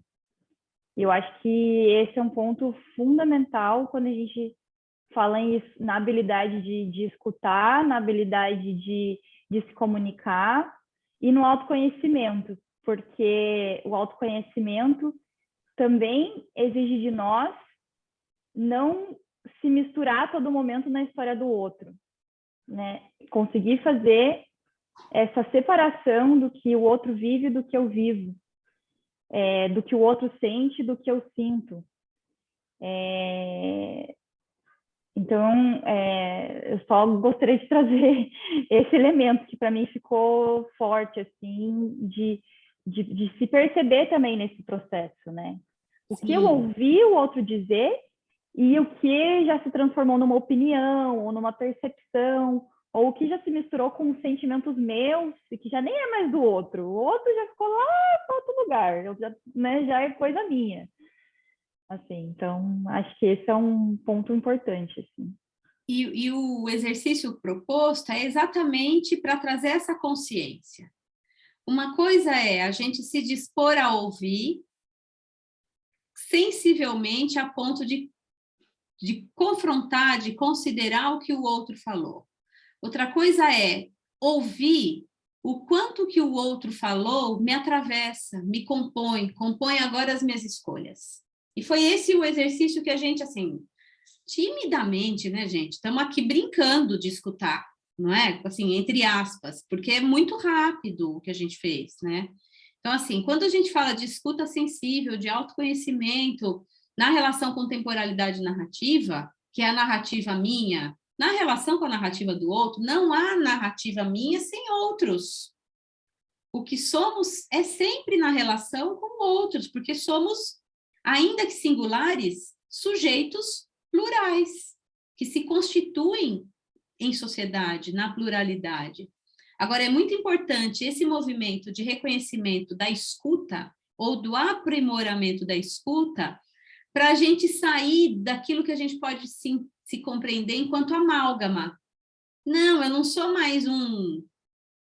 Eu acho que esse é um ponto fundamental quando a gente fala na habilidade de escutar, na habilidade de se comunicar e no autoconhecimento, porque o autoconhecimento também exige de nós não se misturar a todo momento na história do outro, né? Conseguir fazer essa separação do que o outro vive do que eu vivo, do que o outro sente do que eu sinto. Então, eu só gostaria de trazer esse elemento que para mim ficou forte, assim, de se perceber também nesse processo, né? O que eu ouvi o outro dizer e o que já se transformou numa opinião ou numa percepção, ou o que já se misturou com sentimentos meus e que já nem é mais do outro. O outro já ficou lá para outro lugar, já é coisa minha. Assim, então, acho que esse é um ponto importante. Assim. E o exercício proposto é exatamente para trazer essa consciência. Uma coisa é a gente se dispor a ouvir sensivelmente a ponto de confrontar, de considerar o que o outro falou. Outra coisa é ouvir o quanto que o outro falou me atravessa, me compõe agora as minhas escolhas. E foi esse o exercício que a gente, assim, timidamente, né, gente? Estamos aqui brincando de escutar, não é? Assim, entre aspas, porque é muito rápido o que a gente fez, né? Então, assim, quando a gente fala de escuta sensível, de autoconhecimento, na relação com temporalidade narrativa, que é a narrativa minha, na relação com a narrativa do outro, não há narrativa minha sem outros. O que somos é sempre na relação com outros, porque somos, ainda que singulares, sujeitos plurais, que se constituem em sociedade, na pluralidade. Agora, é muito importante esse movimento de reconhecimento da escuta ou do aprimoramento da escuta para a gente sair daquilo que a gente pode se compreender enquanto amálgama. Não, eu não sou mais um...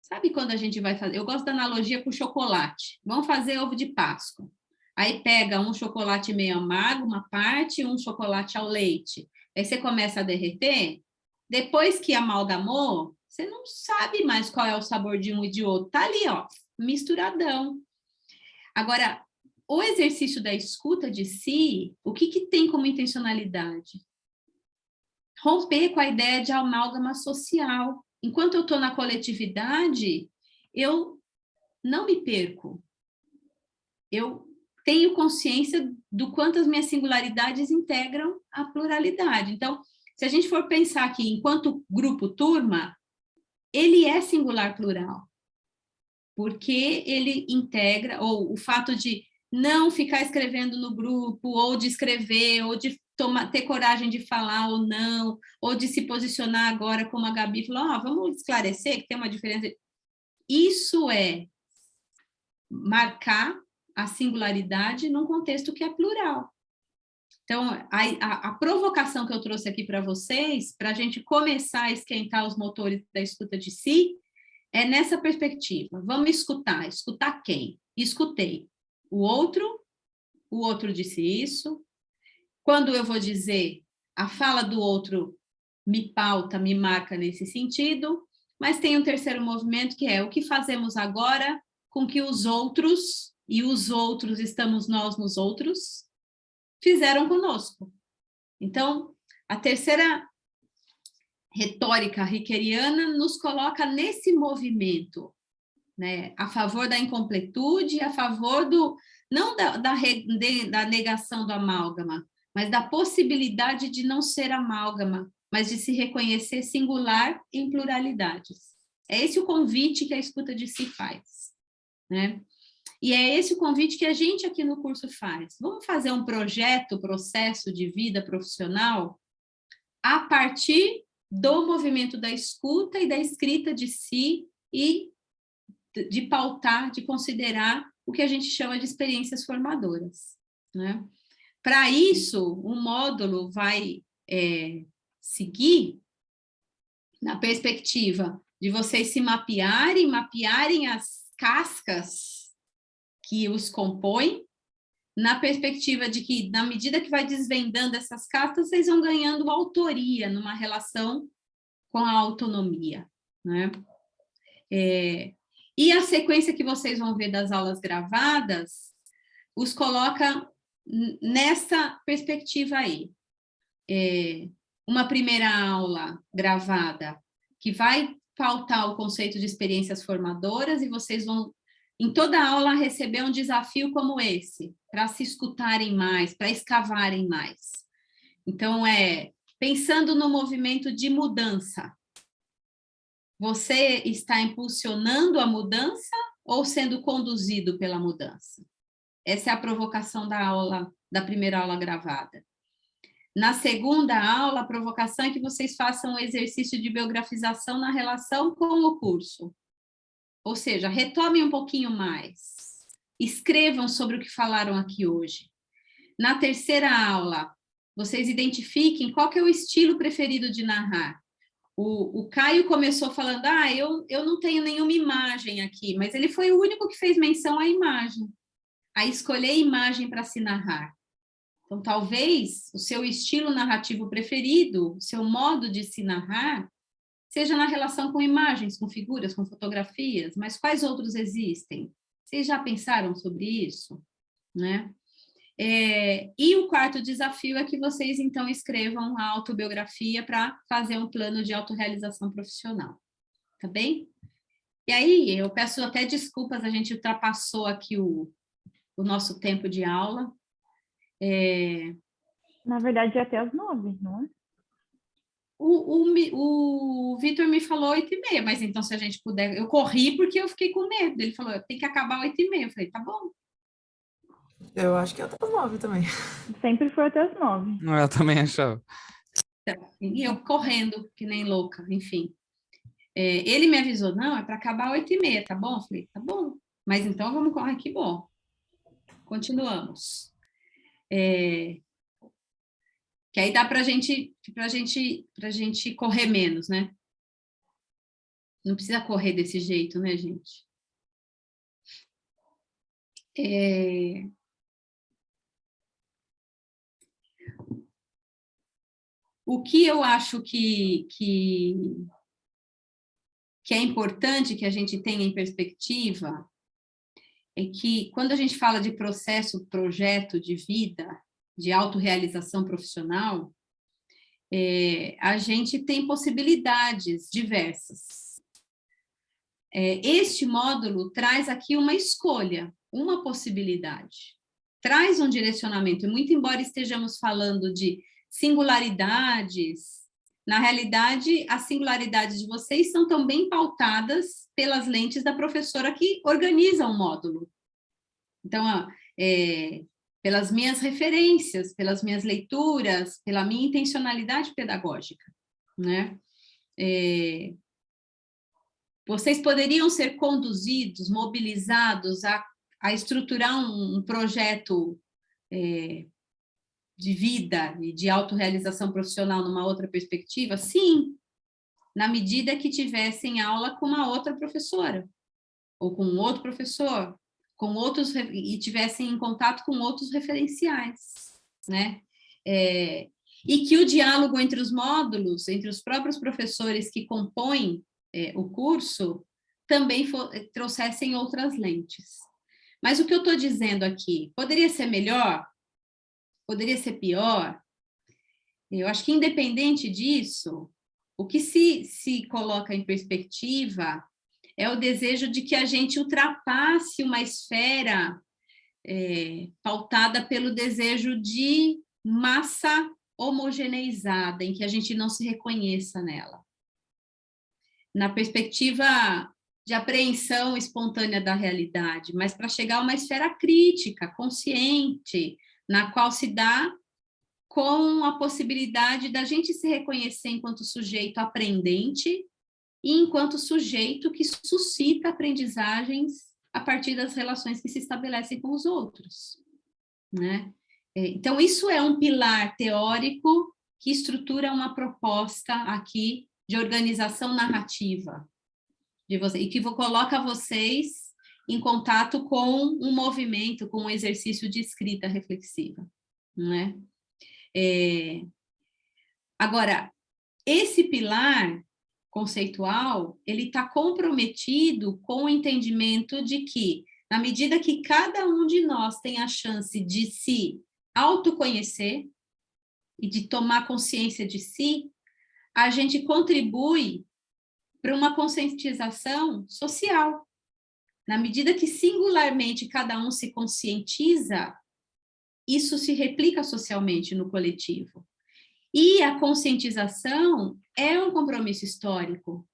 Sabe quando a gente vai fazer... Eu gosto da analogia com o chocolate. Vamos fazer ovo de Páscoa. Aí pega um chocolate meio amargo, uma parte, e um chocolate ao leite. Aí você começa a derreter. Depois que amalgamou, você não sabe mais qual é o sabor de um e de outro. Tá ali, ó, misturadão. Agora, o exercício da escuta de si, o que tem como intencionalidade? Romper com a ideia de amálgama social. Enquanto eu estou na coletividade, eu não me perco. Eu tenho consciência do quanto as minhas singularidades integram a pluralidade. Então, se a gente for pensar aqui, enquanto grupo turma, ele é singular plural, porque ele integra, ou o fato de não ficar escrevendo no grupo, ou de escrever, ou de ter coragem de falar ou não, ou de se posicionar agora, como a Gabi falou, vamos esclarecer que tem uma diferença. Isso é marcar a singularidade num contexto que é plural. Então, a provocação que eu trouxe aqui para vocês, para a gente começar a esquentar os motores da escuta de si, é nessa perspectiva. Vamos escutar. Escutar quem? Escutei. O outro disse isso. Quando eu vou dizer, a fala do outro me pauta, me marca nesse sentido, mas tem um terceiro movimento que é o que fazemos agora com que os outros, e os outros estamos nós nos outros, fizeram conosco. Então, a terceira retórica rickeriana nos coloca nesse movimento né? A favor da incompletude, a favor do, não da negação do amálgama, mas da possibilidade de não ser amálgama, mas de se reconhecer singular em pluralidades. É esse o convite que a escuta de si faz, né? E é esse o convite que a gente aqui no curso faz. Vamos fazer um processo de vida profissional a partir do movimento da escuta e da escrita de si e de pautar, de considerar o que a gente chama de experiências formadoras, né? Para isso, o módulo vai seguir na perspectiva de vocês se mapearem as cascas que os compõem, na perspectiva de que, na medida que vai desvendando essas cascas, vocês vão ganhando autoria numa relação com a autonomia, né? E a sequência que vocês vão ver das aulas gravadas os coloca nessa perspectiva aí. Uma primeira aula gravada que vai pautar o conceito de experiências formadoras, e vocês vão, em toda a aula, receber um desafio como esse, para se escutarem mais, para escavarem mais. Então, pensando no movimento de mudança, você está impulsionando a mudança ou sendo conduzido pela mudança? Essa é a provocação da aula, da primeira aula gravada. Na segunda aula, a provocação é que vocês façam um exercício de biografização na relação com o curso. Ou seja, retomem um pouquinho mais. Escrevam sobre o que falaram aqui hoje. Na terceira aula, vocês identifiquem qual que é o estilo preferido de narrar. O Caio começou falando, eu não tenho nenhuma imagem aqui, mas ele foi o único que fez menção à imagem, a escolher imagem para se narrar. Então, talvez o seu estilo narrativo preferido, o seu modo de se narrar, seja na relação com imagens, com figuras, com fotografias, mas quais outros existem? Vocês já pensaram sobre isso? Né? E o quarto desafio é que vocês, então, escrevam a autobiografia para fazer um plano de autorrealização profissional. Tá bem? E aí, eu peço até desculpas, a gente ultrapassou aqui o nosso tempo de aula. Na verdade, é até às 9, não é? O Vitor me falou 8h30, mas então, se a gente puder... Eu corri porque eu fiquei com medo. Ele falou, tem que acabar 8h30. Eu falei, tá bom. Eu acho que é até às 9 também. Sempre foi até às 9. Eu também achava. E eu correndo, que nem louca, enfim. Ele me avisou, não, é para acabar 8h30, tá bom? Eu falei, tá bom. Mas então vamos correr, que bom. Continuamos. Que aí dá pra gente correr menos, né? Não precisa correr desse jeito, né, gente? O que eu acho que é importante que a gente tenha em perspectiva é que, quando a gente fala de processo, projeto de vida, de autorrealização profissional, a gente tem possibilidades diversas. Este módulo traz aqui uma escolha, uma possibilidade, traz um direcionamento, e muito embora estejamos falando de singularidades, na realidade, as singularidades de vocês são também pautadas pelas lentes da professora que organiza o módulo. Então, pelas minhas referências, pelas minhas leituras, pela minha intencionalidade pedagógica, né? Vocês poderiam ser conduzidos, mobilizados a estruturar um projeto de vida e de autorrealização profissional numa outra perspectiva? Sim, na medida que tivessem aula com uma outra professora, ou com outro professor, e tivessem em contato com outros referenciais, né? E que o diálogo entre os módulos, entre os próprios professores que compõem o curso, também trouxessem outras lentes. Mas o que eu estou dizendo aqui, poderia ser melhor? Poderia ser pior? Eu acho que, independente disso, o que se coloca em perspectiva é o desejo de que a gente ultrapasse uma esfera pautada pelo desejo de massa homogeneizada, em que a gente não se reconheça nela. Na perspectiva de apreensão espontânea da realidade, mas para chegar a uma esfera crítica, consciente, na qual se dá com a possibilidade da gente se reconhecer enquanto sujeito aprendente e enquanto sujeito que suscita aprendizagens a partir das relações que se estabelecem com os outros, né? Então, isso é um pilar teórico que estrutura uma proposta aqui de organização narrativa de você, e que coloca vocês em contato com um movimento, com um exercício de escrita reflexiva, né? Agora, esse pilar conceitual, ele está comprometido com o entendimento de que, na medida que cada um de nós tem a chance de se autoconhecer e de tomar consciência de si, a gente contribui para uma conscientização social. Na medida que singularmente cada um se conscientiza, isso se replica socialmente no coletivo. E a conscientização é um compromisso histórico,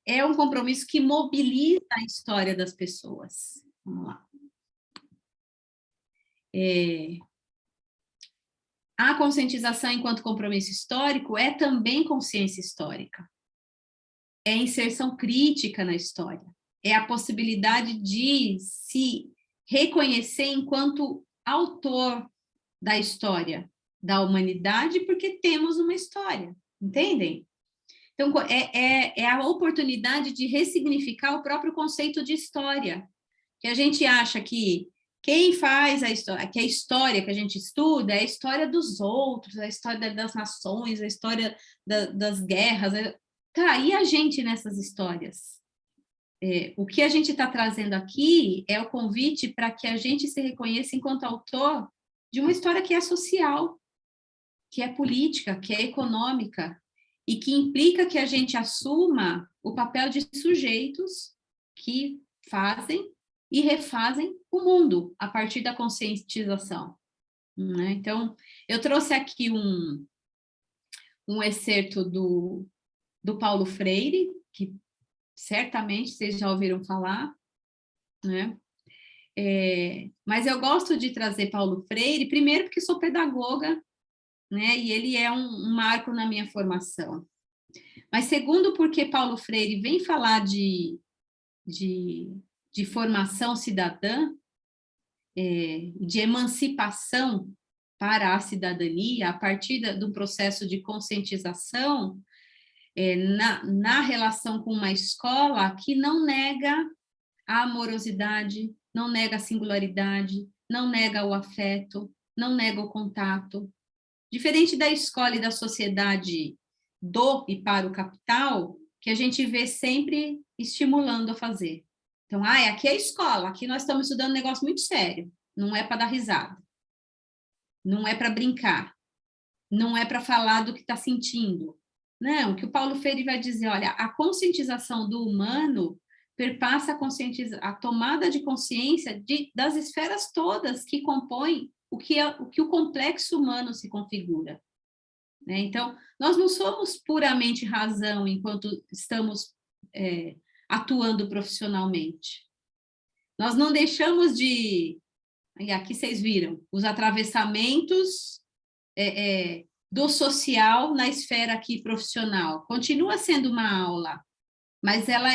é um compromisso que mobiliza a história das pessoas. Vamos lá. A conscientização enquanto compromisso histórico é também consciência histórica. É inserção crítica na história. É a possibilidade de se reconhecer enquanto autor da história da humanidade, porque temos uma história, entendem? Então, é a oportunidade de ressignificar o próprio conceito de história, que a gente acha que quem faz a história, que a história que a gente estuda é a história dos outros, a história das nações, a história das guerras. Tá, e a gente nessas histórias? O que a gente está trazendo aqui é o convite para que a gente se reconheça enquanto autor de uma história que é social, que é política, que é econômica, e que implica que a gente assuma o papel de sujeitos que fazem e refazem o mundo a partir da conscientização, né? Então, eu trouxe aqui um excerto do Paulo Freire, que certamente vocês já ouviram falar, né? Mas eu gosto de trazer Paulo Freire, primeiro porque sou pedagoga, né? E ele é um marco na minha formação. Mas segundo, porque Paulo Freire vem falar de formação cidadã, de emancipação para a cidadania, a partir do processo de conscientização, na relação com uma escola que não nega a amorosidade, não nega a singularidade, não nega o afeto, não nega o contato. Diferente da escola e da sociedade do e para o capital, que a gente vê sempre estimulando a fazer. Então, aqui é a escola, aqui nós estamos estudando um negócio muito sério, não é para dar risada, não é para brincar, não é para falar do que está sentindo. Não, o que o Paulo Freire vai dizer, olha, a conscientização do humano perpassa a tomada de consciência das esferas todas que compõem o que o complexo humano se configura, né? Então, nós não somos puramente razão enquanto estamos atuando profissionalmente. Nós não deixamos de... E aqui vocês viram, os atravessamentos do social na esfera aqui profissional. Continua sendo uma aula, mas ela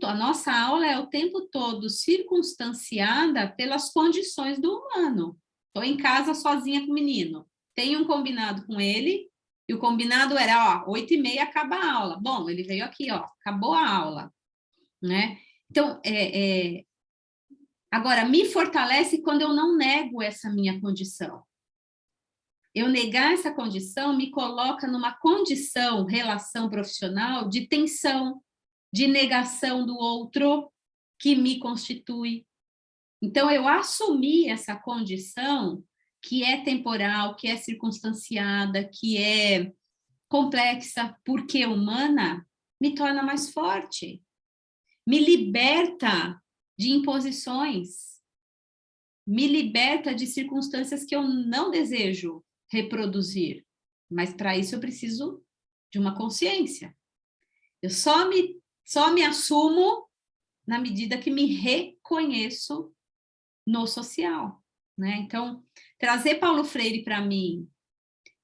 a nossa aula é o tempo todo circunstanciada pelas condições do humano. Estou em casa sozinha com o menino, tenho um combinado com ele, e o combinado era, 8h30 acaba a aula. Bom, ele veio aqui, acabou a aula, né? Então, agora, me fortalece quando eu não nego essa minha condição. Eu negar essa condição me coloca numa condição, relação profissional, de tensão, de negação do outro, que me constitui. Então, eu assumir essa condição, que é temporal, que é circunstanciada, que é complexa, porque humana, me torna mais forte. me liberta de imposições, me liberta de circunstâncias que eu não desejo reproduzir. Mas para isso eu preciso de uma consciência. Eu só me assumo na medida que me reconheço no social, né? Então, trazer Paulo Freire para mim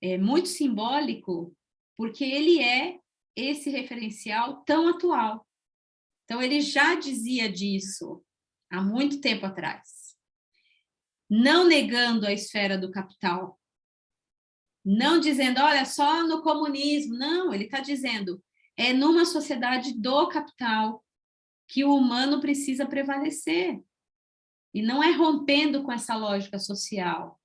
é muito simbólico, porque ele é esse referencial tão atual. Então, ele já dizia disso há muito tempo atrás, não negando a esfera do capital, não dizendo, olha, só no comunismo, não, ele está dizendo, é numa sociedade do capital que o humano precisa prevalecer. E não é rompendo com essa lógica social,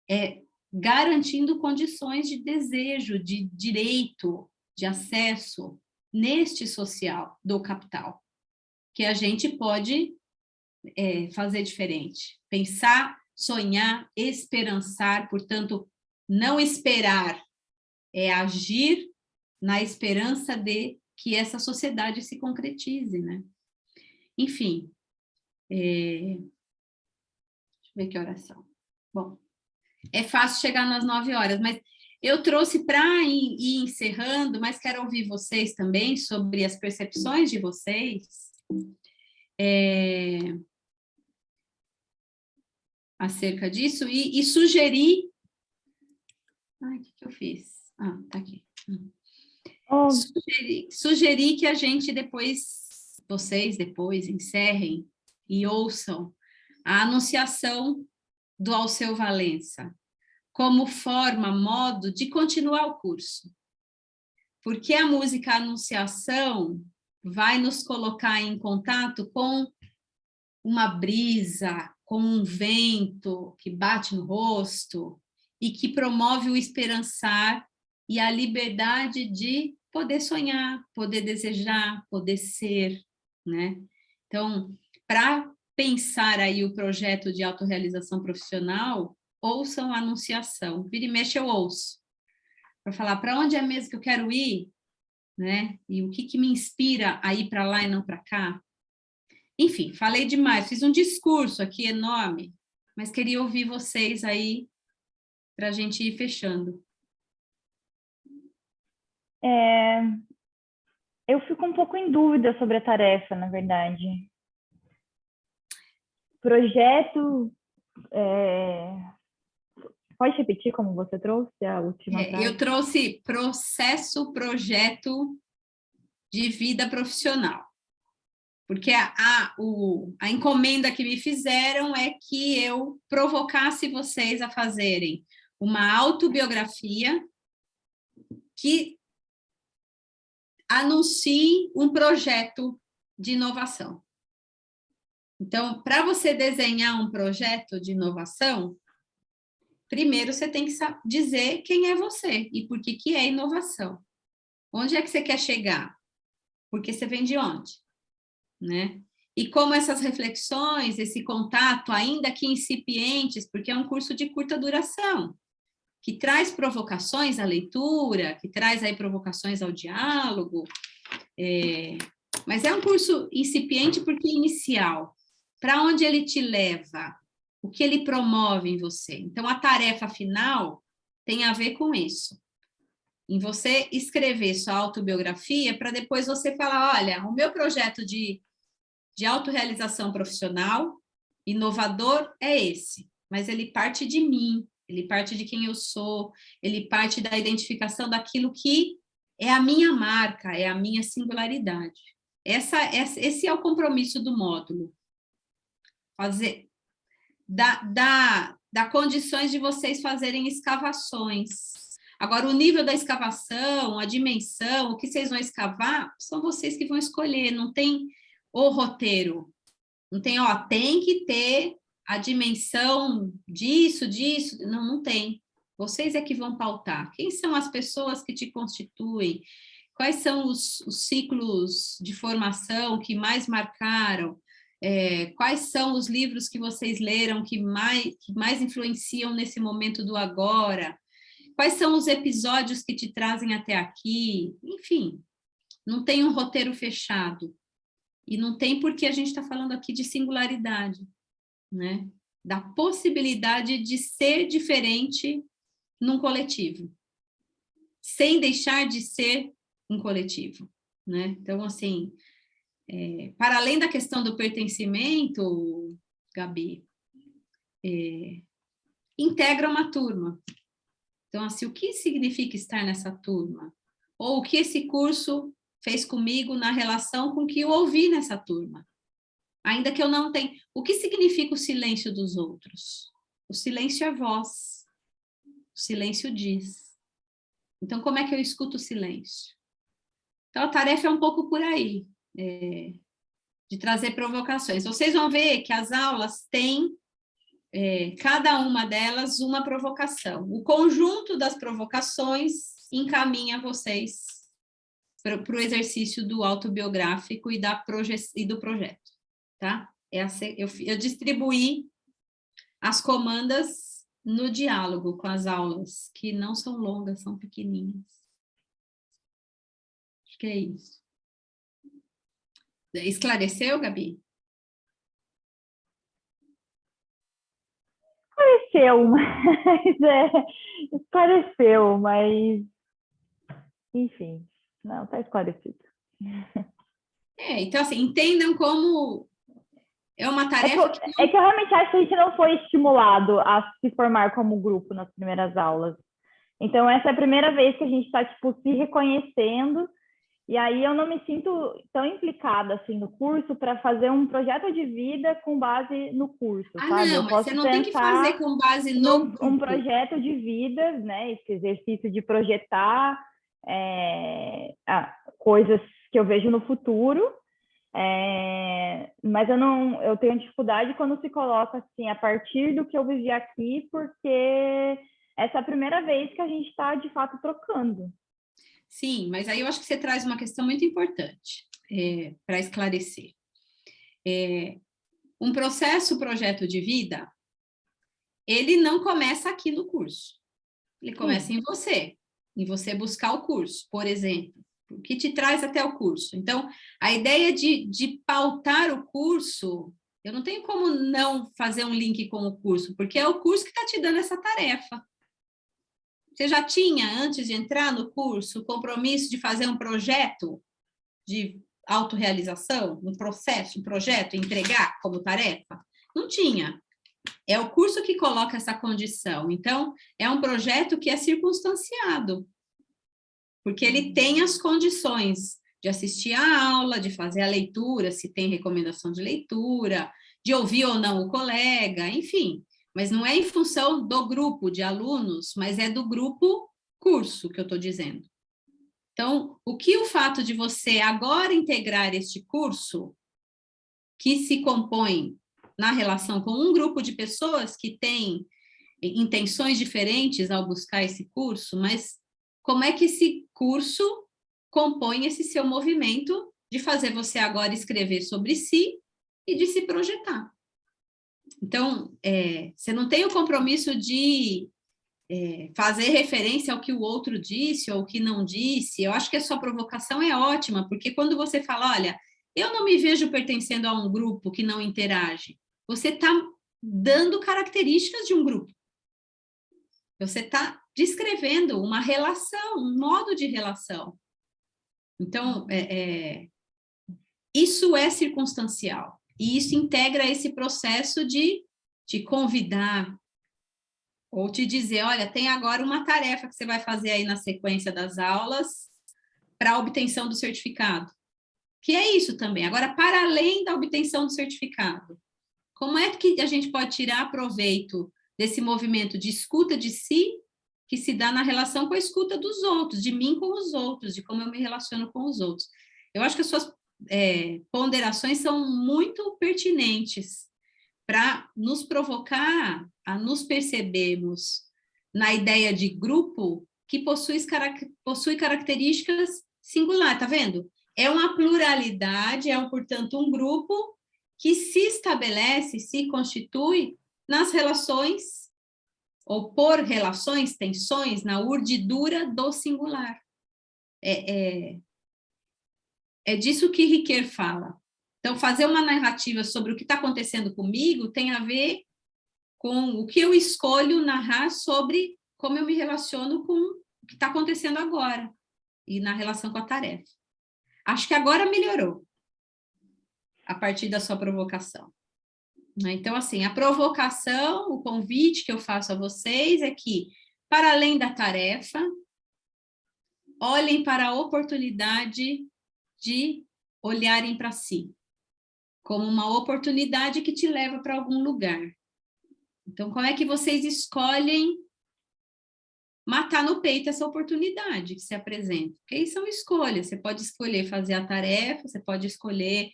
é garantindo condições de desejo, de direito, de acesso neste social do capital, que a gente pode fazer diferente. Pensar, sonhar, esperançar, portanto, não esperar, é agir na esperança de que essa sociedade se concretize, né? Enfim, deixa eu ver que horas são. Bom, é fácil chegar nas 9 horas, mas eu trouxe para ir encerrando, mas quero ouvir vocês também sobre as percepções de vocês. Acerca disso e sugerir... Ai, o que eu fiz? Ah, tá aqui. Sugerir que a gente vocês depois encerrem e ouçam a anunciação do Alceu Valença, como forma, modo de continuar o curso. Porque a música Anunciação vai nos colocar em contato com uma brisa, com um vento que bate no rosto e que promove o esperançar e a liberdade de poder sonhar, poder desejar, poder ser, né? Então, para pensar aí o projeto de autorrealização profissional, ouçam a Anunciação. Vira e mexe eu ouço. Para falar para onde é mesmo que eu quero ir, né? E o que me inspira a ir para lá e não para cá. Enfim, falei demais, fiz um discurso aqui enorme, mas queria ouvir vocês aí para a gente ir fechando. Eu fico um pouco em dúvida sobre a tarefa, na verdade. Projeto... Pode repetir como você trouxe a última frase? Eu trouxe processo, projeto de vida profissional. Porque a encomenda que me fizeram é que eu provocasse vocês a fazerem uma autobiografia que anuncie um projeto de inovação. Então, para você desenhar um projeto de inovação, primeiro você tem que dizer quem é você e por que é inovação. Onde é que você quer chegar? Porque você vem de onde? Né? E como essas reflexões, esse contato, ainda que incipientes, porque é um curso de curta duração, que traz provocações à leitura, que traz aí provocações ao diálogo, mas é um curso incipiente porque é inicial. Para onde ele te leva? O que ele promove em você? Então, a tarefa final tem a ver com isso. Em você escrever sua autobiografia para depois você falar, olha, o meu projeto de autorrealização profissional inovador é esse, mas ele parte de mim, ele parte de quem eu sou, ele parte da identificação daquilo que é a minha marca, é a minha singularidade. Esse é o compromisso do módulo. Dá condições de vocês fazerem escavações. Agora, o nível da escavação, a dimensão, o que vocês vão escavar, são vocês que vão escolher, não tem o roteiro. Não tem, tem que ter a dimensão disso, não tem. Vocês é que vão pautar. Quem são as pessoas que te constituem? Quais são os ciclos de formação que mais marcaram? Quais são os livros que vocês leram que mais influenciam nesse momento do agora? Quais são os episódios que te trazem até aqui? Enfim, não tem um roteiro fechado. E não tem por que a gente está falando aqui de singularidade, né? Da possibilidade de ser diferente num coletivo, sem deixar de ser um coletivo, né? Então, assim, para além da questão do pertencimento, Gabi, integra uma turma. Então, assim, o que significa estar nessa turma? Ou o que esse curso fez comigo na relação com o que eu ouvi nessa turma? Ainda que eu não tenha... O que significa o silêncio dos outros? O silêncio é voz. O silêncio diz. Então, como é que eu escuto o silêncio? Então, a tarefa é um pouco por aí, de trazer provocações. Vocês vão ver que as aulas têm, cada uma delas, uma provocação. O conjunto das provocações encaminha vocês para o exercício do autobiográfico e do projeto, tá? Eu distribuí as comandas no diálogo com as aulas, que não são longas, são pequenininhas. Acho que é isso. Esclareceu, Gabi? Esclareceu, mas enfim, não, está esclarecido. Então, assim, entendam como é uma tarefa que eu realmente acho que a gente não foi estimulado a se formar como grupo nas primeiras aulas. Então, essa é a primeira vez que a gente está, tipo, se reconhecendo, e aí eu não me sinto tão implicada, assim, no curso para fazer um projeto de vida com base no curso, sabe? Não, eu mas posso você não tem que fazer com base no grupo. Um projeto de vida, né? Esse exercício de projetar coisas que eu vejo no futuro, mas eu tenho dificuldade quando se coloca assim, a partir do que eu vivi aqui, porque essa é a primeira vez que a gente está, de fato, trocando. Sim, mas aí eu acho que você traz uma questão muito importante para esclarecer. Um projeto de vida, ele não começa aqui no curso. Ele começa em você buscar o curso, por exemplo, o que te traz até o curso. Então, a ideia de pautar o curso, eu não tenho como não fazer um link com o curso, porque é o curso que está te dando essa tarefa. Você já tinha, antes de entrar no curso, o compromisso de fazer um projeto de autorrealização, um projeto, entregar como tarefa? Não tinha. É o curso que coloca essa condição. Então, é um projeto que é circunstanciado, porque ele tem as condições de assistir à aula, de fazer a leitura, se tem recomendação de leitura, de ouvir ou não o colega, enfim. Mas não é em função do grupo de alunos, mas é do grupo curso que eu estou dizendo. Então, o que o fato de você agora integrar este curso, que se compõe na relação com um grupo de pessoas que têm intenções diferentes ao buscar esse curso, mas como é que esse curso compõe esse seu movimento de fazer você agora escrever sobre si e de se projetar? Então, você não tem o compromisso de fazer referência ao que o outro disse ou o que não disse. Eu acho que a sua provocação é ótima, porque quando você fala, olha, eu não me vejo pertencendo a um grupo que não interage, você está dando características de um grupo. Você está descrevendo uma relação, um modo de relação. Então, isso é circunstancial. E isso integra esse processo de te convidar ou te dizer, olha, tem agora uma tarefa que você vai fazer aí na sequência das aulas para a obtenção do certificado. Que é isso também. Agora, para além da obtenção do certificado, como é que a gente pode tirar proveito desse movimento de escuta de si, que se dá na relação com a escuta dos outros, de mim com os outros, de como eu me relaciono com os outros? Eu acho que as suas ponderações são muito pertinentes para nos provocar a nos percebermos na ideia de grupo que possui características singulares, tá vendo? É uma pluralidade, portanto, um grupo que se estabelece, se constitui nas relações, ou por relações, tensões, na urdidura do singular. É disso que Ricoeur fala. Então, fazer uma narrativa sobre o que está acontecendo comigo tem a ver com o que eu escolho narrar sobre como eu me relaciono com o que está acontecendo agora e na relação com a tarefa. Acho que agora melhorou a partir da sua provocação. Então, assim, a provocação, o convite que eu faço a vocês é que, para além da tarefa, olhem para a oportunidade de olharem para si, como uma oportunidade que te leva para algum lugar. Então, como é que vocês escolhem matar no peito essa oportunidade que se apresenta? Porque aí são escolhas, você pode escolher fazer a tarefa, você pode escolher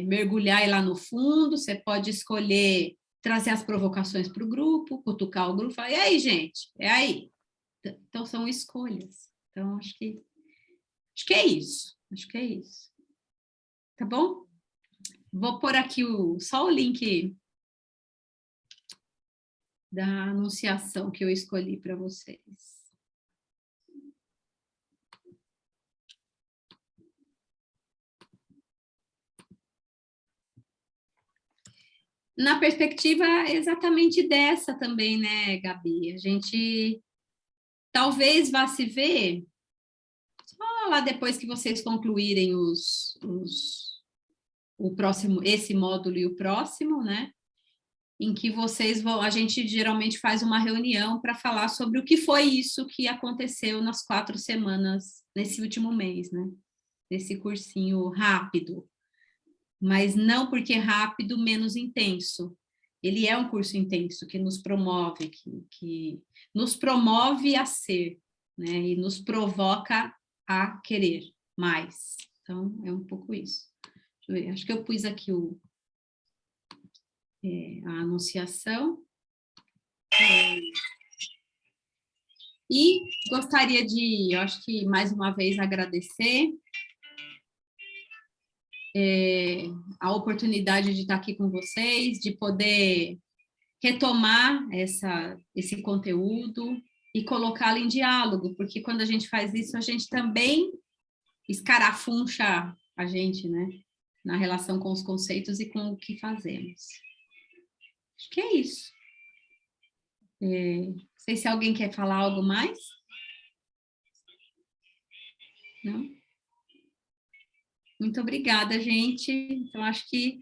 mergulhar lá no fundo, você pode escolher trazer as provocações para o grupo, cutucar o grupo, falar, e aí, gente? É aí. Então, são escolhas. Então, acho que é isso. Acho que é isso. Tá bom? Vou pôr aqui só o link da anunciação que eu escolhi para vocês. Na perspectiva exatamente dessa também, né, Gabi? A gente talvez vá se ver só lá depois que vocês concluírem o próximo, esse módulo e o próximo, né? Em que a gente geralmente faz uma reunião para falar sobre o que foi isso que aconteceu nas 4 semanas, nesse último mês, né? Nesse cursinho rápido. Mas não porque é rápido, menos intenso. Ele é um curso intenso que nos promove, que nos promove a ser, né? E nos provoca a querer mais. Então, é um pouco isso. Deixa eu ver, acho que eu pus aqui a anunciação. E gostaria de, eu acho que mais uma vez, agradecer a oportunidade de estar aqui com vocês, de poder retomar esse conteúdo e colocá-lo em diálogo, porque quando a gente faz isso, a gente também escarafuncha a gente, né? Na relação com os conceitos e com o que fazemos. Acho que é isso. Não sei se alguém quer falar algo mais. Não? Muito obrigada, gente. Então, acho que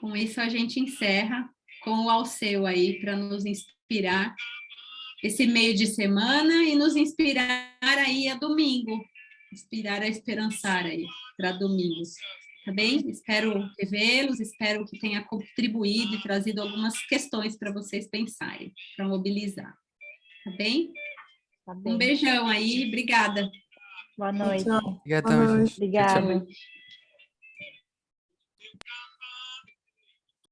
com isso a gente encerra com o Alceu aí, para nos inspirar esse meio de semana e nos inspirar aí a domingo. Inspirar a esperançar aí para domingo. Tá bem? Espero revê-los, espero que tenha contribuído e trazido algumas questões para vocês pensarem, para mobilizar. Tá bem? Tá bem. Um beijão aí, obrigada. Boa noite. Tchau. Obrigado Boa também, noite. gente. Tchau, tchau. Obrigada.